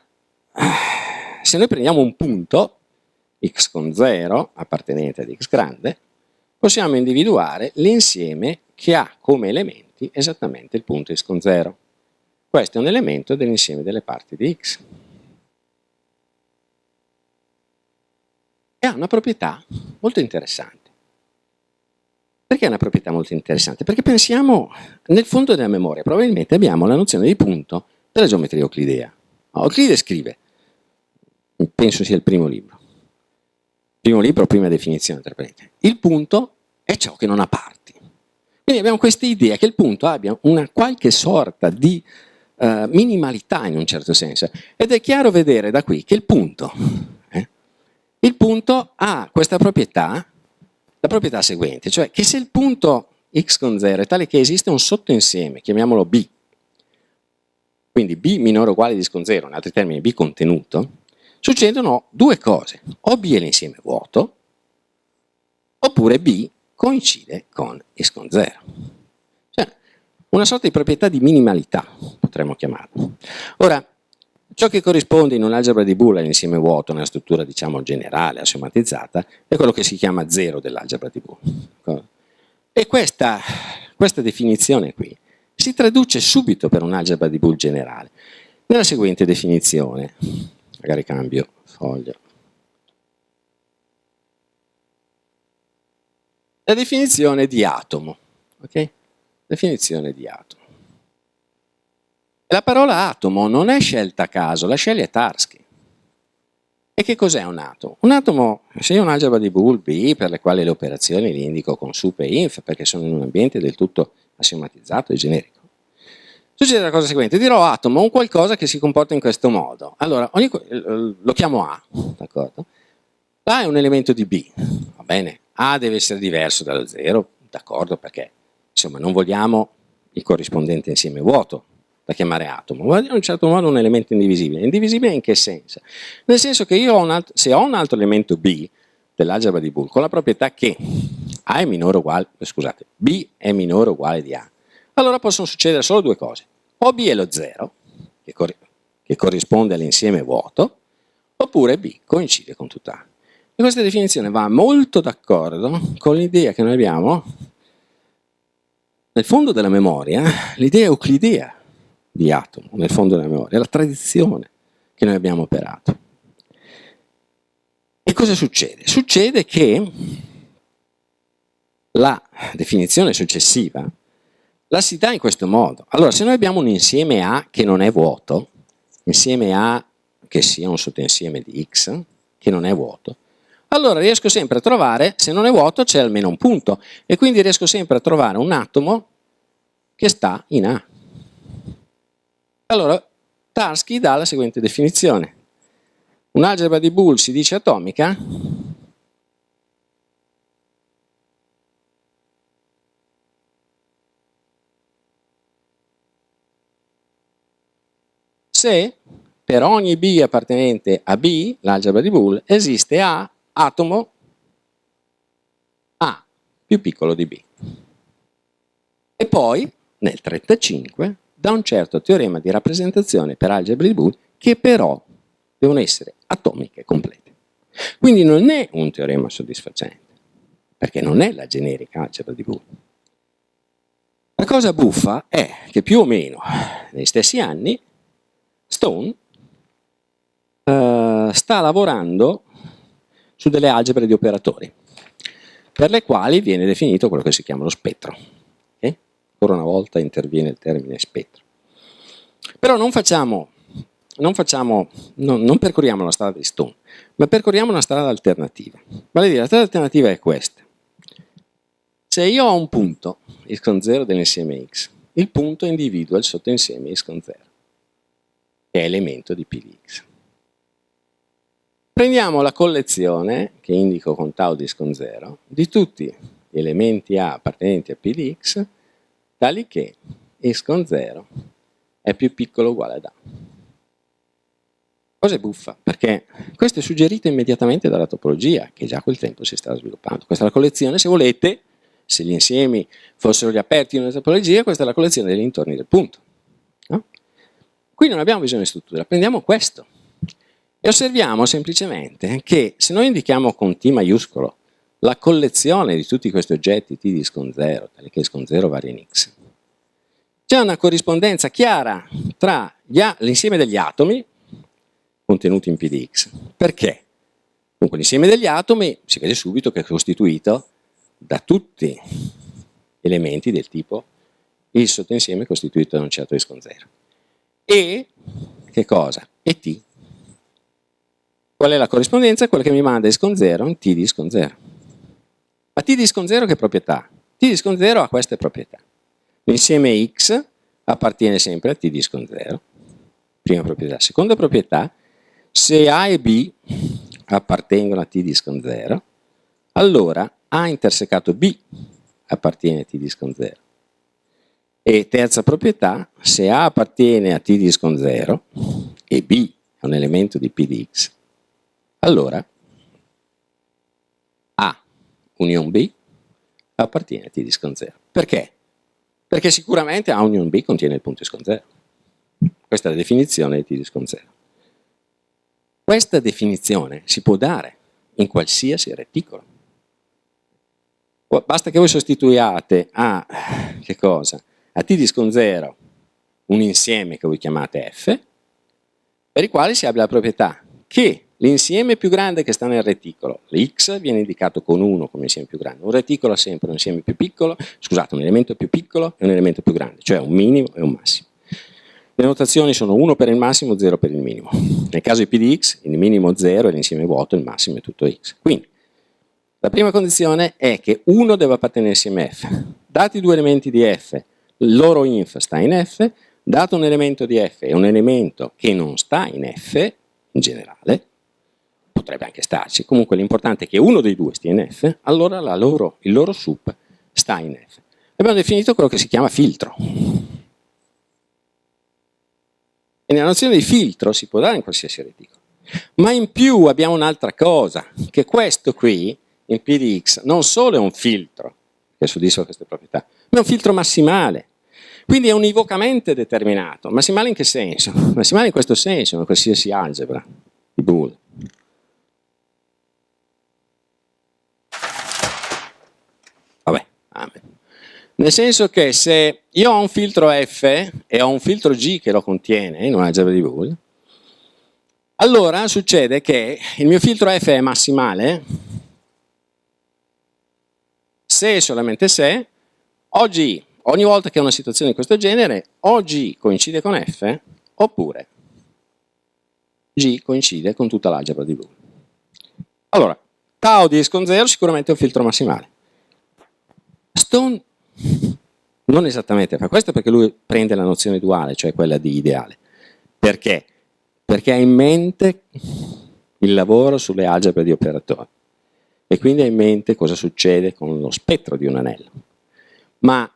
se noi prendiamo un punto, x con 0, appartenente ad x grande, possiamo individuare l'insieme che ha come elementi esattamente il punto x con 0. Questo è un elemento dell'insieme delle parti di x. E ha una proprietà molto interessante. Perché è una proprietà molto interessante? Perché pensiamo, nel fondo della memoria, probabilmente abbiamo la nozione di punto della geometria euclidea. Euclide scrive, penso sia il primo libro, prima definizione, tra parentesi, il punto è ciò che non ha parti. Quindi abbiamo questa idea che il punto abbia una qualche sorta di minimalità in un certo senso. Ed è chiaro vedere da qui che il punto ha questa proprietà, la proprietà seguente, cioè che se il punto x con 0 è tale che esiste un sottoinsieme, chiamiamolo B, quindi B minore o uguale di x con 0, in altri termini B contenuto, succedono due cose, o B è l'insieme vuoto, oppure B coincide con x con 0. Cioè, una sorta di proprietà di minimalità, potremmo chiamarlo. Ora, ciò che corrisponde in un'algebra di Boole all'insieme vuoto, nella struttura diciamo generale, assiomatizzata, è quello che si chiama 0 dell'algebra di Boole. E questa definizione qui si traduce subito per un'algebra di Boole generale nella seguente definizione. Magari cambio foglia. La definizione di atomo, ok? Definizione di atomo. La parola atomo non è scelta a caso, la sceglie Tarski. E che cos'è un atomo? Un atomo, se io ho un'algebra di Boole B, per le quali le operazioni le indico con sup e inf, perché sono in un ambiente del tutto assiomatizzato e generico, succede la cosa seguente, dirò atomo un qualcosa che si comporta in questo modo. Allora, lo chiamo A, d'accordo? A è un elemento di B, va bene? A deve essere diverso dallo 0, d'accordo, perché insomma non vogliamo il corrispondente insieme vuoto da chiamare atomo, ma in un certo modo un elemento indivisibile. Indivisibile in che senso? Nel senso che io se ho un altro elemento B, dell'algebra di Boole con la proprietà che A è minore o uguale, scusate, B è minore o uguale di A, allora possono succedere solo due cose. O B è lo 0, che corrisponde all'insieme vuoto, oppure B coincide con tutta A. E questa definizione va molto d'accordo con l'idea che noi abbiamo nel fondo della memoria, l'idea euclidea di atomo, nel fondo della memoria, la tradizione che noi abbiamo operato. E cosa succede? Succede che la definizione successiva la si dà in questo modo. Allora, se noi abbiamo un insieme A che non è vuoto, insieme A che sia un sottoinsieme di X, che non è vuoto, allora riesco sempre a trovare, se non è vuoto c'è almeno un punto, e quindi riesco sempre a trovare un atomo che sta in A. Allora, Tarski dà la seguente definizione. Un'algebra di Boole si dice atomica se per ogni B appartenente a B, l'algebra di Boole, esiste A atomo A più piccolo di B. E poi, nel 1935, da un certo teorema di rappresentazione per algebre di Boole che però devono essere atomiche complete. Quindi non è un teorema soddisfacente, perché non è la generica algebra di Boole. La cosa buffa è che più o meno negli stessi anni Stone sta lavorando su delle algebre di operatori, per le quali viene definito quello che si chiama lo spettro. Okay? Ancora una volta interviene il termine spettro. Però non percorriamo la strada di Stone, ma percorriamo una strada alternativa. Vale a dire, la strada alternativa è questa. Se io ho un punto, x con 0 dell'insieme x, il punto individua il sottoinsieme x con 0, che è elemento di P di x. Prendiamo la collezione, che indico con tau di x con 0, di tutti gli elementi A appartenenti a P di x, tali che x con 0 è più piccolo o uguale ad A. Cosa è buffa? Perché questo è suggerito immediatamente dalla topologia, che già a quel tempo si stava sviluppando. Questa è la collezione, se volete, se gli insiemi fossero gli aperti di una topologia, questa è la collezione degli intorni del punto. No? Qui non abbiamo bisogno di struttura, prendiamo questo e osserviamo semplicemente che se noi indichiamo con T maiuscolo la collezione di tutti questi oggetti T di x con 0, tale che x con 0 varia in x, c'è una corrispondenza chiara tra l'insieme degli atomi contenuti in P di x. Perché? Dunque l'insieme degli atomi si vede subito che è costituito da tutti elementi del tipo il sottoinsieme costituito da un certo x con 0. E che cosa? E T. Qual è la corrispondenza? Quella che mi manda x con 0 in T di x con 0. Ma T di x con 0 che proprietà? T di x con 0 ha queste proprietà. L'insieme x appartiene sempre a T di x con 0. Prima proprietà. Seconda proprietà, se A e B appartengono a T di x con 0, allora A intersecato B appartiene a T di x con 0. E terza proprietà, se A appartiene a T di x con 0 e B è un elemento di P di x, allora A union B appartiene a T di x con 0. Perché? Perché sicuramente A union B contiene il punto x con 0. Questa è la definizione di T di x con 0. Questa definizione si può dare in qualsiasi reticolo. Basta che voi sostituiate a, che cosa? A T di x con 0 un insieme che voi chiamate F, per il quale si abbia la proprietà che l'insieme più grande che sta nel reticolo, l'X, viene indicato con 1 come insieme più grande. Un reticolo ha sempre un insieme più piccolo, scusate, un elemento più piccolo e un elemento più grande, cioè un minimo e un massimo. Le notazioni sono 1 per il massimo, 0 per il minimo. Nel caso di P di x, il minimo 0 è l'insieme vuoto, il massimo è tutto x. Quindi, la prima condizione è che 1 deve appartenere insieme a F. Dati due elementi di F, il loro inf sta in F, dato un elemento di F e un elemento che non sta in F, in generale, potrebbe anche starci, comunque l'importante è che uno dei due stia in F, allora il loro sup sta in F. Abbiamo definito quello che si chiama filtro. E nella nozione di filtro si può dare in qualsiasi reticolo. Ma in più abbiamo un'altra cosa, che questo qui, in P di X, non solo è un filtro che soddisfa queste proprietà, ma è un filtro massimale. Quindi è univocamente determinato. Massimale in che senso? Massimale in questo senso, in qualsiasi algebra di Boole. Vabbè, amen. Nel senso che se io ho un filtro F e ho un filtro G che lo contiene in un'algebra di Boole, allora succede che il mio filtro F è massimale se e solamente se oggi, ogni volta che ho una situazione di questo genere, o G coincide con F oppure G coincide con tutta l'algebra di Boole. Allora, tau di S con 0 sicuramente è un filtro massimale. Stone non esattamente fa questo perché lui prende la nozione duale, cioè quella di ideale. Perché? Perché ha in mente il lavoro sulle algebre di operatori e quindi ha in mente cosa succede con lo spettro di un anello. Ma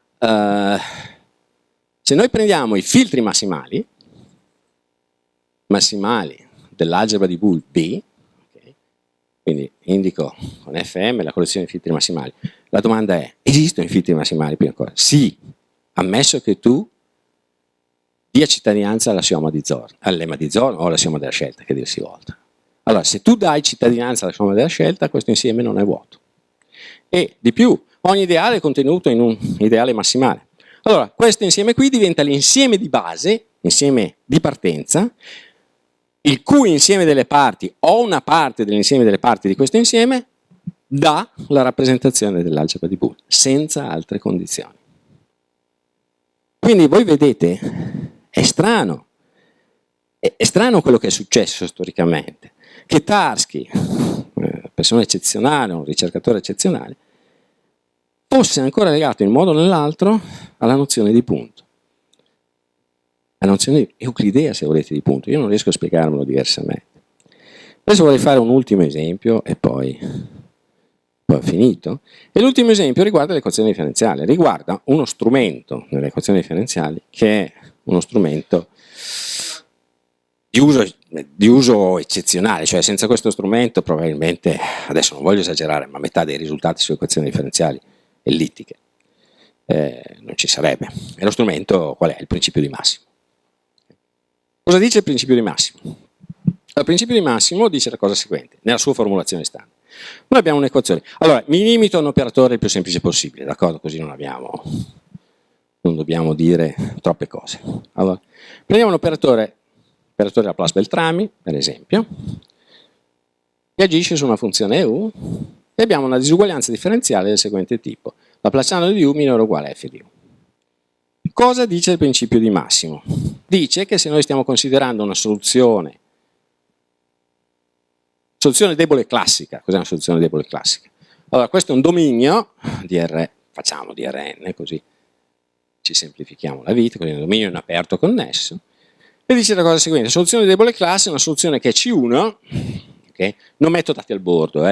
se noi prendiamo i filtri massimali dell'algebra di Boole B, okay, quindi indico con Fm la collezione di filtri massimali, la domanda è: esistono i filtri massimali prima ancora? Sì, ammesso che tu dia cittadinanza all'assioma di Zorn, all'lemma di Zorn o all'assioma della scelta, che dir si volta. Allora, se tu dai cittadinanza all'assioma della scelta, questo insieme non è vuoto. E di più, ogni ideale è contenuto in un ideale massimale. Allora, questo insieme qui diventa l'insieme di base, insieme di partenza, il cui insieme delle parti o una parte dell'insieme delle parti di questo insieme dà la rappresentazione dell'algebra di Boole, senza altre condizioni. Quindi voi vedete, è strano quello che è successo storicamente, che Tarski, persona eccezionale, un ricercatore eccezionale, fosse ancora legato in un modo o nell'altro alla nozione di punto. La nozione euclidea, se volete, di punto. Io non riesco a spiegarmelo diversamente. Adesso vorrei fare un ultimo esempio e poi ho finito. E l'ultimo esempio riguarda l'equazione differenziale. Riguarda uno strumento nelle equazioni differenziali che è uno strumento di uso eccezionale, cioè senza questo strumento probabilmente, adesso non voglio esagerare, ma metà dei risultati sulle equazioni differenziali ellittiche non ci sarebbe. E lo strumento qual è? Il principio di massimo. Cosa dice il principio di massimo? Il principio di massimo dice la cosa seguente, nella sua formulazione standard. Noi abbiamo un'equazione. Allora, mi limito a un operatore il più semplice possibile, d'accordo? Così non dobbiamo dire troppe cose. Allora, prendiamo un operatore Laplace-Beltrami, per esempio, che agisce su una funzione U e abbiamo una disuguaglianza differenziale del seguente tipo. Laplaciano di U minore o uguale a f di U. Cosa dice il principio di massimo? Dice che se noi stiamo considerando una soluzione debole classica, cos'è una soluzione debole classica? Allora, questo è un dominio di R, facciamo di Rn, così ci semplifichiamo la vita, quindi un dominio in aperto connesso, e dice la cosa seguente: soluzione di debole classe è una soluzione che è C1, okay? Non metto dati al bordo,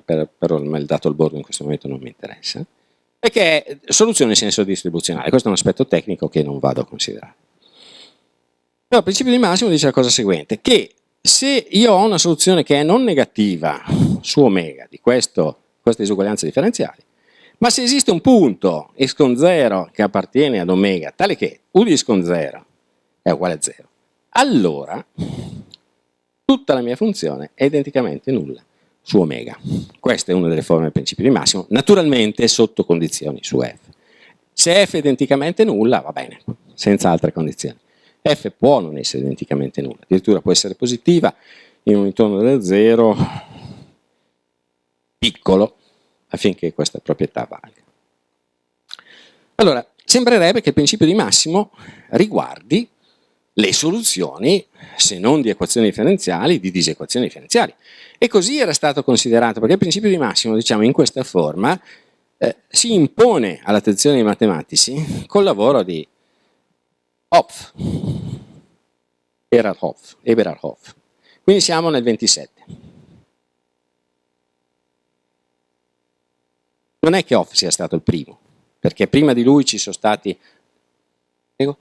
però il dato al bordo in questo momento non mi interessa, perché è soluzione in senso distribuzionale. Questo è un aspetto tecnico che non vado a considerare. Però il principio di massimo dice la cosa seguente, che se io ho una soluzione che è non negativa su omega di queste disuguaglianze differenziali, ma se esiste un punto x con 0 che appartiene ad omega, tale che u di x con 0 è uguale a 0, allora tutta la mia funzione è identicamente nulla su omega. Questa è una delle forme del principio di massimo, naturalmente sotto condizioni su f. Se f è identicamente nulla, va bene, senza altre condizioni. F può non essere identicamente nulla, addirittura può essere positiva in un intorno dello 0 piccolo, affinché questa proprietà valga. Allora, sembrerebbe che il principio di massimo riguardi le soluzioni, se non di equazioni differenziali, di disequazioni differenziali. E così era stato considerato, perché il principio di massimo, diciamo, in questa forma, si impone all'attenzione dei matematici col lavoro di Hopf, Eberhard Hopf. Quindi siamo nel 27. Non è che Hopf sia stato il primo, perché prima di lui ci sono stati... Prego?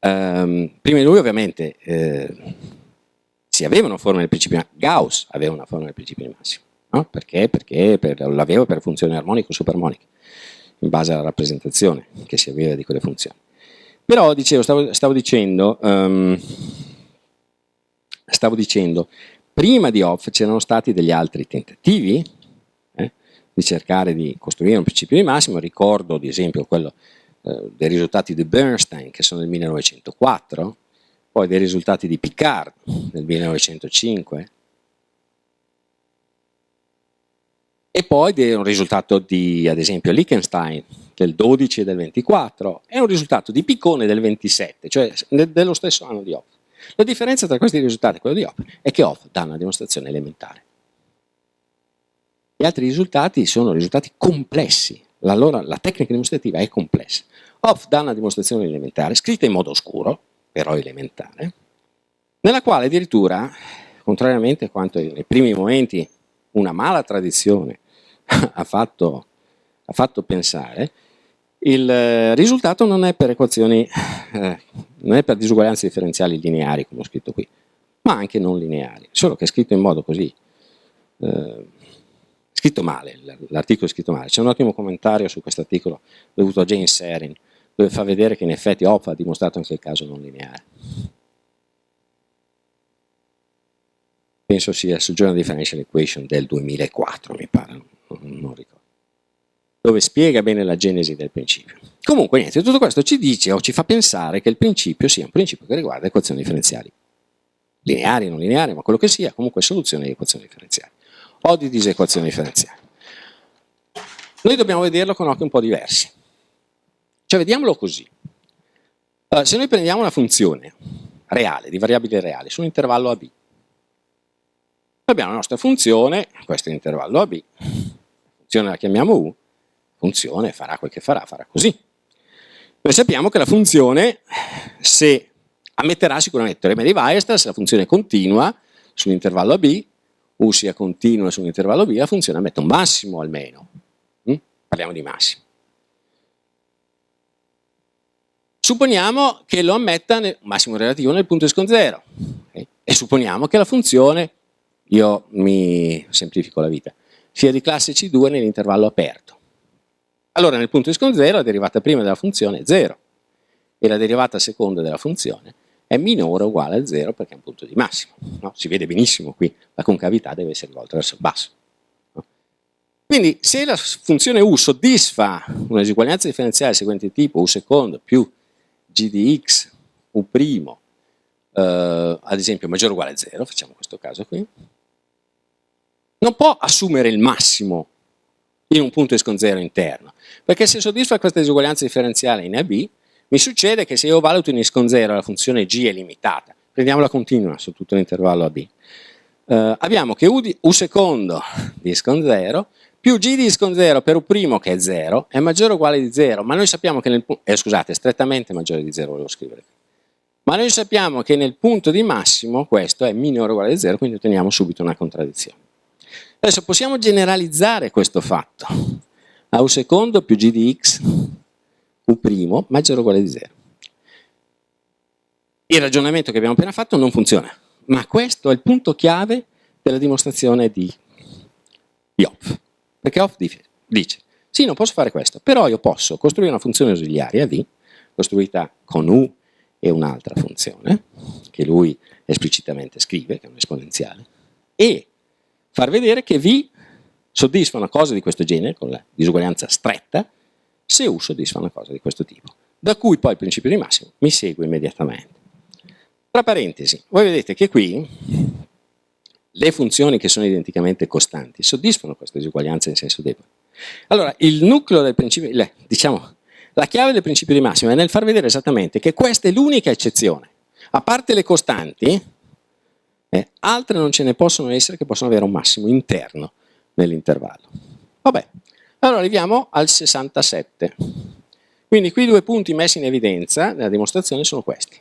Prima di lui ovviamente si avevano forme del principio, Gauss aveva una forma del principio di massimo, no? Perché? Perché l'aveva per funzioni armoniche o supermoniche, in base alla rappresentazione che si aveva di quelle funzioni. Però dicevo, stavo dicendo, prima di Hopf c'erano stati degli altri tentativi di cercare di costruire un principio di massimo. Ricordo ad esempio quello dei risultati di Bernstein, che sono del 1904, poi dei risultati di Picard del 1905, e poi un risultato di, ad esempio, Lichtenstein del 12 e del 24, e un risultato di Piccone del 27, cioè dello stesso anno di Hopf. La differenza tra questi risultati e quello di Hopf è che Hopf dà una dimostrazione elementare. Gli altri risultati sono risultati complessi, la tecnica dimostrativa è complessa. Hopf dà una dimostrazione elementare, scritta in modo oscuro, però elementare, nella quale addirittura, contrariamente a quanto nei primi momenti una mala tradizione ha fatto pensare, il risultato non è per equazioni, non è per disuguaglianze differenziali lineari, come ho scritto qui, ma anche non lineari, solo che è scritto in modo così, scritto male, l'articolo è scritto male. C'è un ottimo commentario su questo articolo dovuto a James Serin, dove fa vedere che in effetti Hopf ha dimostrato anche il caso non lineare. Penso sia su Journal Differential Equation del 2004, mi pare, non ricordo, dove spiega bene la genesi del principio. Comunque niente, tutto questo ci dice o ci fa pensare che il principio sia un principio che riguarda equazioni differenziali, lineari, non lineari, ma quello che sia, comunque soluzione di equazioni differenziali o di disequazioni differenziali. Noi dobbiamo vederlo con occhi un po' diversi, cioè vediamolo così. Se noi prendiamo una funzione reale, di variabile reale, su un intervallo AB, abbiamo la nostra funzione, questo è l'intervallo AB, la funzione la chiamiamo U, la funzione farà quel che farà così. Noi sappiamo che la funzione, se ammetterà sicuramente il teorema di Weierstrass, se la funzione è continua sull'intervallo AB, U sia continua sull'intervallo B, la funzione ammette un massimo almeno. Parliamo di massimo. Supponiamo che lo ammetta un massimo relativo nel punto escon 0, okay? E supponiamo che la funzione, io mi semplifico la vita, sia di classe C2 nell'intervallo aperto. Allora nel punto escon 0 la derivata prima della funzione è 0 e la derivata seconda della funzione è minore o uguale a 0 perché è un punto di massimo. No? Si vede benissimo qui, la concavità deve essere rivolta verso il basso. No? Quindi se la funzione U soddisfa una disuguaglianza differenziale seguente tipo U secondo più g di x U primo, ad esempio maggiore o uguale a 0, facciamo questo caso qui, non può assumere il massimo in un punto escon 0 interno, perché se soddisfa questa disuguaglianza differenziale in AB, mi succede che se io valuto in escon 0 la funzione g è limitata, prendiamola continua su tutto l'intervallo AB, abbiamo che U secondo di escon 0 più g di escon 0 per U primo che è 0 è maggiore o uguale di 0, ma noi sappiamo che nel punto, scusate, è strettamente maggiore di 0, volevo scrivere, ma noi sappiamo che nel punto di massimo questo è minore o uguale di 0, quindi otteniamo subito una contraddizione. Adesso possiamo generalizzare questo fatto a U secondo più g di x U primo maggiore o uguale di 0. Il ragionamento che abbiamo appena fatto non funziona, ma questo è il punto chiave della dimostrazione di Hopf, perché Hopf dice sì, non posso fare questo, però io posso costruire una funzione ausiliaria V, costruita con U e un'altra funzione, che lui esplicitamente scrive, che è un esponenziale, e far vedere che V soddisfa una cosa di questo genere, con la disuguaglianza stretta, se U soddisfa una cosa di questo tipo, da cui poi il principio di massimo mi segue immediatamente. Tra parentesi, voi vedete che qui le funzioni che sono identicamente costanti soddisfano questa disuguaglianza in senso debole. Allora, il nucleo del principio, diciamo, la chiave del principio di massimo è nel far vedere esattamente che questa è l'unica eccezione. A parte le costanti, altre non ce ne possono essere che possono avere un massimo interno nell'intervallo. Vabbè, allora arriviamo al 67. Quindi qui i due punti messi in evidenza nella dimostrazione sono questi.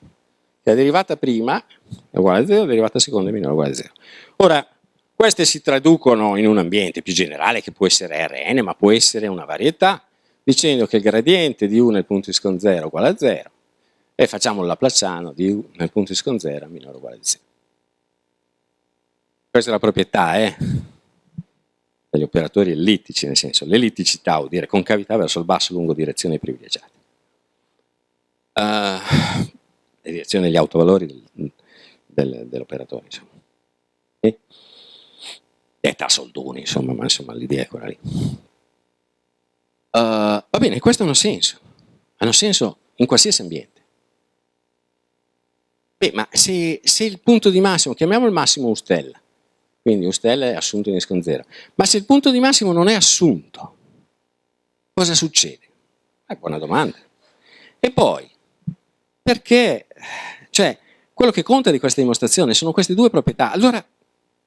La derivata prima è uguale a 0, la derivata seconda è minore o uguale a 0. Ora, queste si traducono in un ambiente più generale che può essere Rn, ma può essere una varietà, dicendo che il gradiente di U nel punto iscon 0 è uguale a 0 e facciamo il laplaciano di u nel punto x con 0 minore o uguale di 0. Questa è la proprietà degli operatori ellittici, nel senso l'ellitticità vuol dire concavità verso il basso lungo direzioni privilegiate. Le direzioni degli autovalori dell'operatore, insomma. E detta soldoni, insomma, ma insomma l'idea è quella lì. Va bene, questo hanno senso in qualsiasi ambiente. Beh, ma se il punto di massimo, chiamiamo il massimo U stella, quindi U stella è assunto in x con 0, ma se il punto di massimo non è assunto, cosa succede? È buona domanda. E poi, perché, cioè, quello che conta di questa dimostrazione sono queste due proprietà. Allora,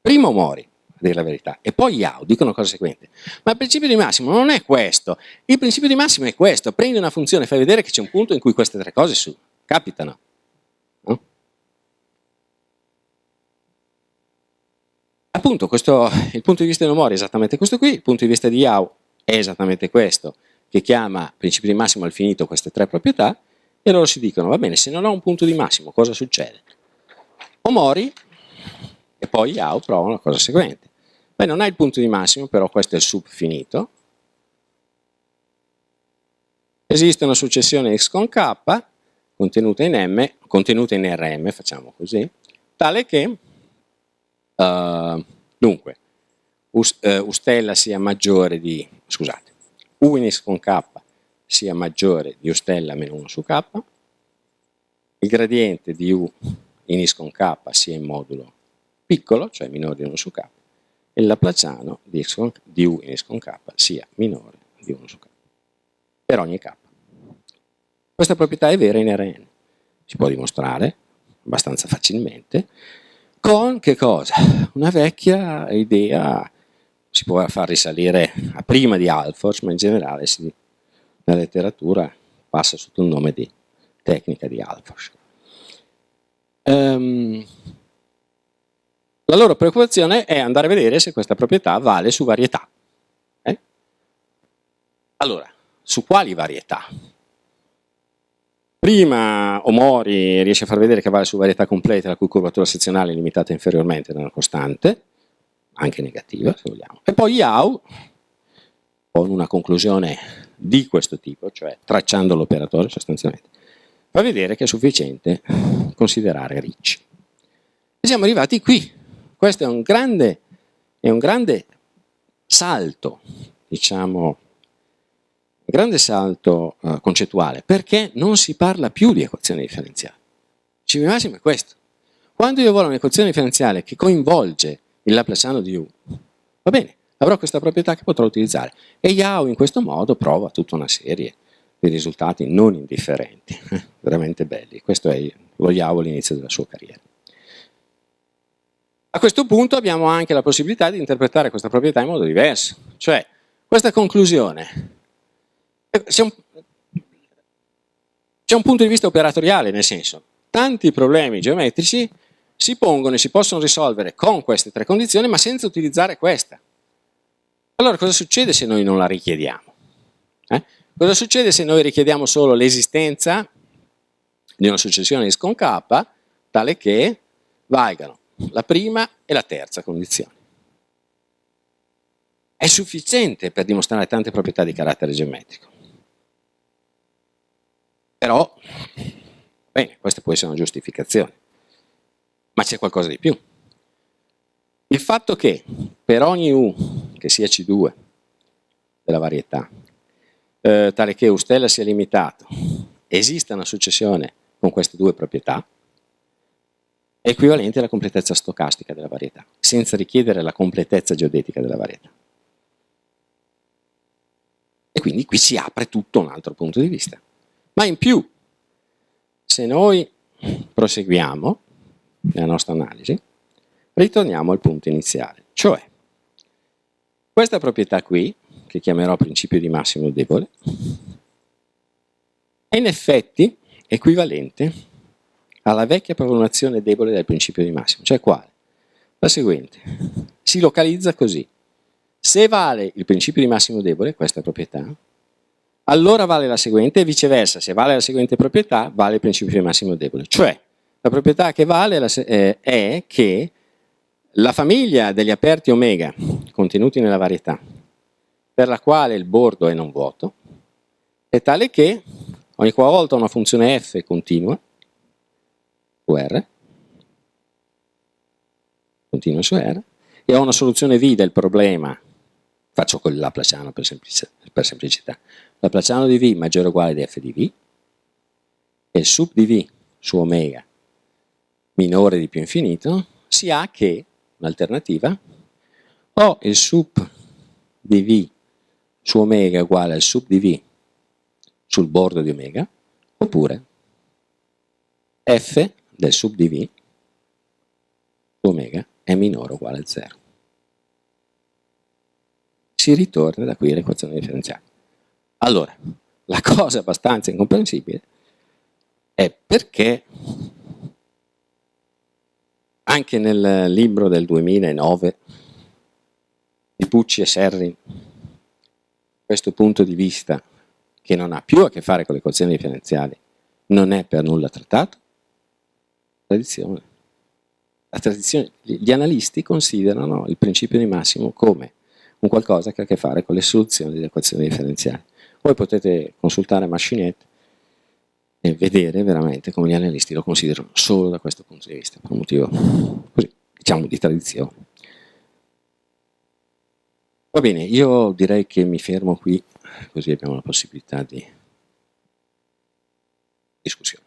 primo Mori, a dire la verità, e poi Yao dicono la cosa seguente: ma il principio di massimo non è questo, il principio di massimo è questo, prendi una funzione e fai vedere che c'è un punto in cui queste tre cose capitano. No? Appunto, il punto di vista di Mori è esattamente questo qui, il punto di vista di Yao è esattamente questo, che chiama principio di massimo al finito queste tre proprietà, e loro si dicono: va bene, se non ho un punto di massimo cosa succede? Mori e poi Yao provano la cosa seguente: beh, non hai il punto di massimo, però questo è il subfinito, esiste una successione x con k contenuta in m, contenuta in Rm, facciamo così, tale che dunque U stella sia maggiore di, scusate, U in x con k sia maggiore di U stella meno 1 su k, il gradiente di U in x con k sia in modulo piccolo, cioè minore di 1 su k, e il laplaciano di U in x con k sia minore di 1 su k, per ogni k. Questa proprietà è vera in Rn, si può dimostrare abbastanza facilmente, con che cosa? Una vecchia idea, si può far risalire a prima di Alfors, ma in generale nella letteratura passa sotto il nome di tecnica di Alfors. La loro preoccupazione è andare a vedere se questa proprietà vale su varietà. Allora, su quali varietà? Prima Omori riesce a far vedere che vale su varietà completa la cui curvatura sezionale è limitata inferiormente da una costante, anche negativa se vogliamo, e poi Yao, con una conclusione di questo tipo, cioè tracciando l'operatore sostanzialmente, fa vedere che è sufficiente considerare Ricci. E siamo arrivati qui. Questo è un grande salto, diciamo, un grande salto concettuale, perché non si parla più di equazione differenziale. Il principio massimo è questo. Quando io voglio un'equazione differenziale che coinvolge il laplaciano di U, va bene, avrò questa proprietà che potrò utilizzare. E Yao in questo modo prova tutta una serie di risultati non indifferenti, veramente belli. Questo è lo Yao all'inizio della sua carriera. A questo punto abbiamo anche la possibilità di interpretare questa proprietà in modo diverso, cioè questa conclusione. C'è un punto di vista operatoriale, nel senso, tanti problemi geometrici si pongono e si possono risolvere con queste tre condizioni, ma senza utilizzare questa. Allora cosa succede se noi non la richiediamo? Cosa succede se noi richiediamo solo l'esistenza di una successione x con k, tale che valgano la prima e la terza condizione? È sufficiente per dimostrare tante proprietà di carattere geometrico. Però, bene, questa può essere una giustificazione, ma c'è qualcosa di più. Il fatto che per ogni U, che sia C2 della varietà, tale che U stella sia limitato, esista una successione con queste due proprietà, è equivalente alla completezza stocastica della varietà, senza richiedere la completezza geodetica della varietà. E quindi qui si apre tutto un altro punto di vista. Ma in più, se noi proseguiamo nella nostra analisi, ritorniamo al punto iniziale, cioè questa proprietà qui, che chiamerò principio di massimo debole, è in effetti equivalente alla vecchia formulazione debole del principio di massimo, cioè quale? La seguente, si localizza così: se vale il principio di massimo debole, questa proprietà, allora vale la seguente, e viceversa, se vale la seguente proprietà, vale il principio di massimo debole. Cioè, la proprietà che vale è che la famiglia degli aperti omega contenuti nella varietà, per la quale il bordo è non vuoto, è tale che ogni qualvolta una funzione f continua su R, continua su R, e ho una soluzione V del problema, faccio col laplaciano per semplicità, laplaciano di V maggiore o uguale di f di V, e il sup di V su omega minore di più infinito, si ha che, un'alternativa, o il sup di V su omega uguale al sup di V sul bordo di omega, oppure f del sup di V su omega è minore o uguale a 0. Si ritorna da qui all'equazione differenziale. Allora, la cosa abbastanza incomprensibile è perché anche nel libro del 2009 di Pucci e Serrin questo punto di vista, che non ha più a che fare con le equazioni differenziali, non è per nulla trattato. Tradizione. La tradizione, gli analisti considerano il principio di massimo come un qualcosa che ha a che fare con le soluzioni delle equazioni differenziali. Poi potete consultare Mascinet e vedere veramente come gli analisti lo considerano solo da questo punto di vista, per un motivo così, diciamo, di tradizione. Va bene, io direi che mi fermo qui, così abbiamo la possibilità di discussione.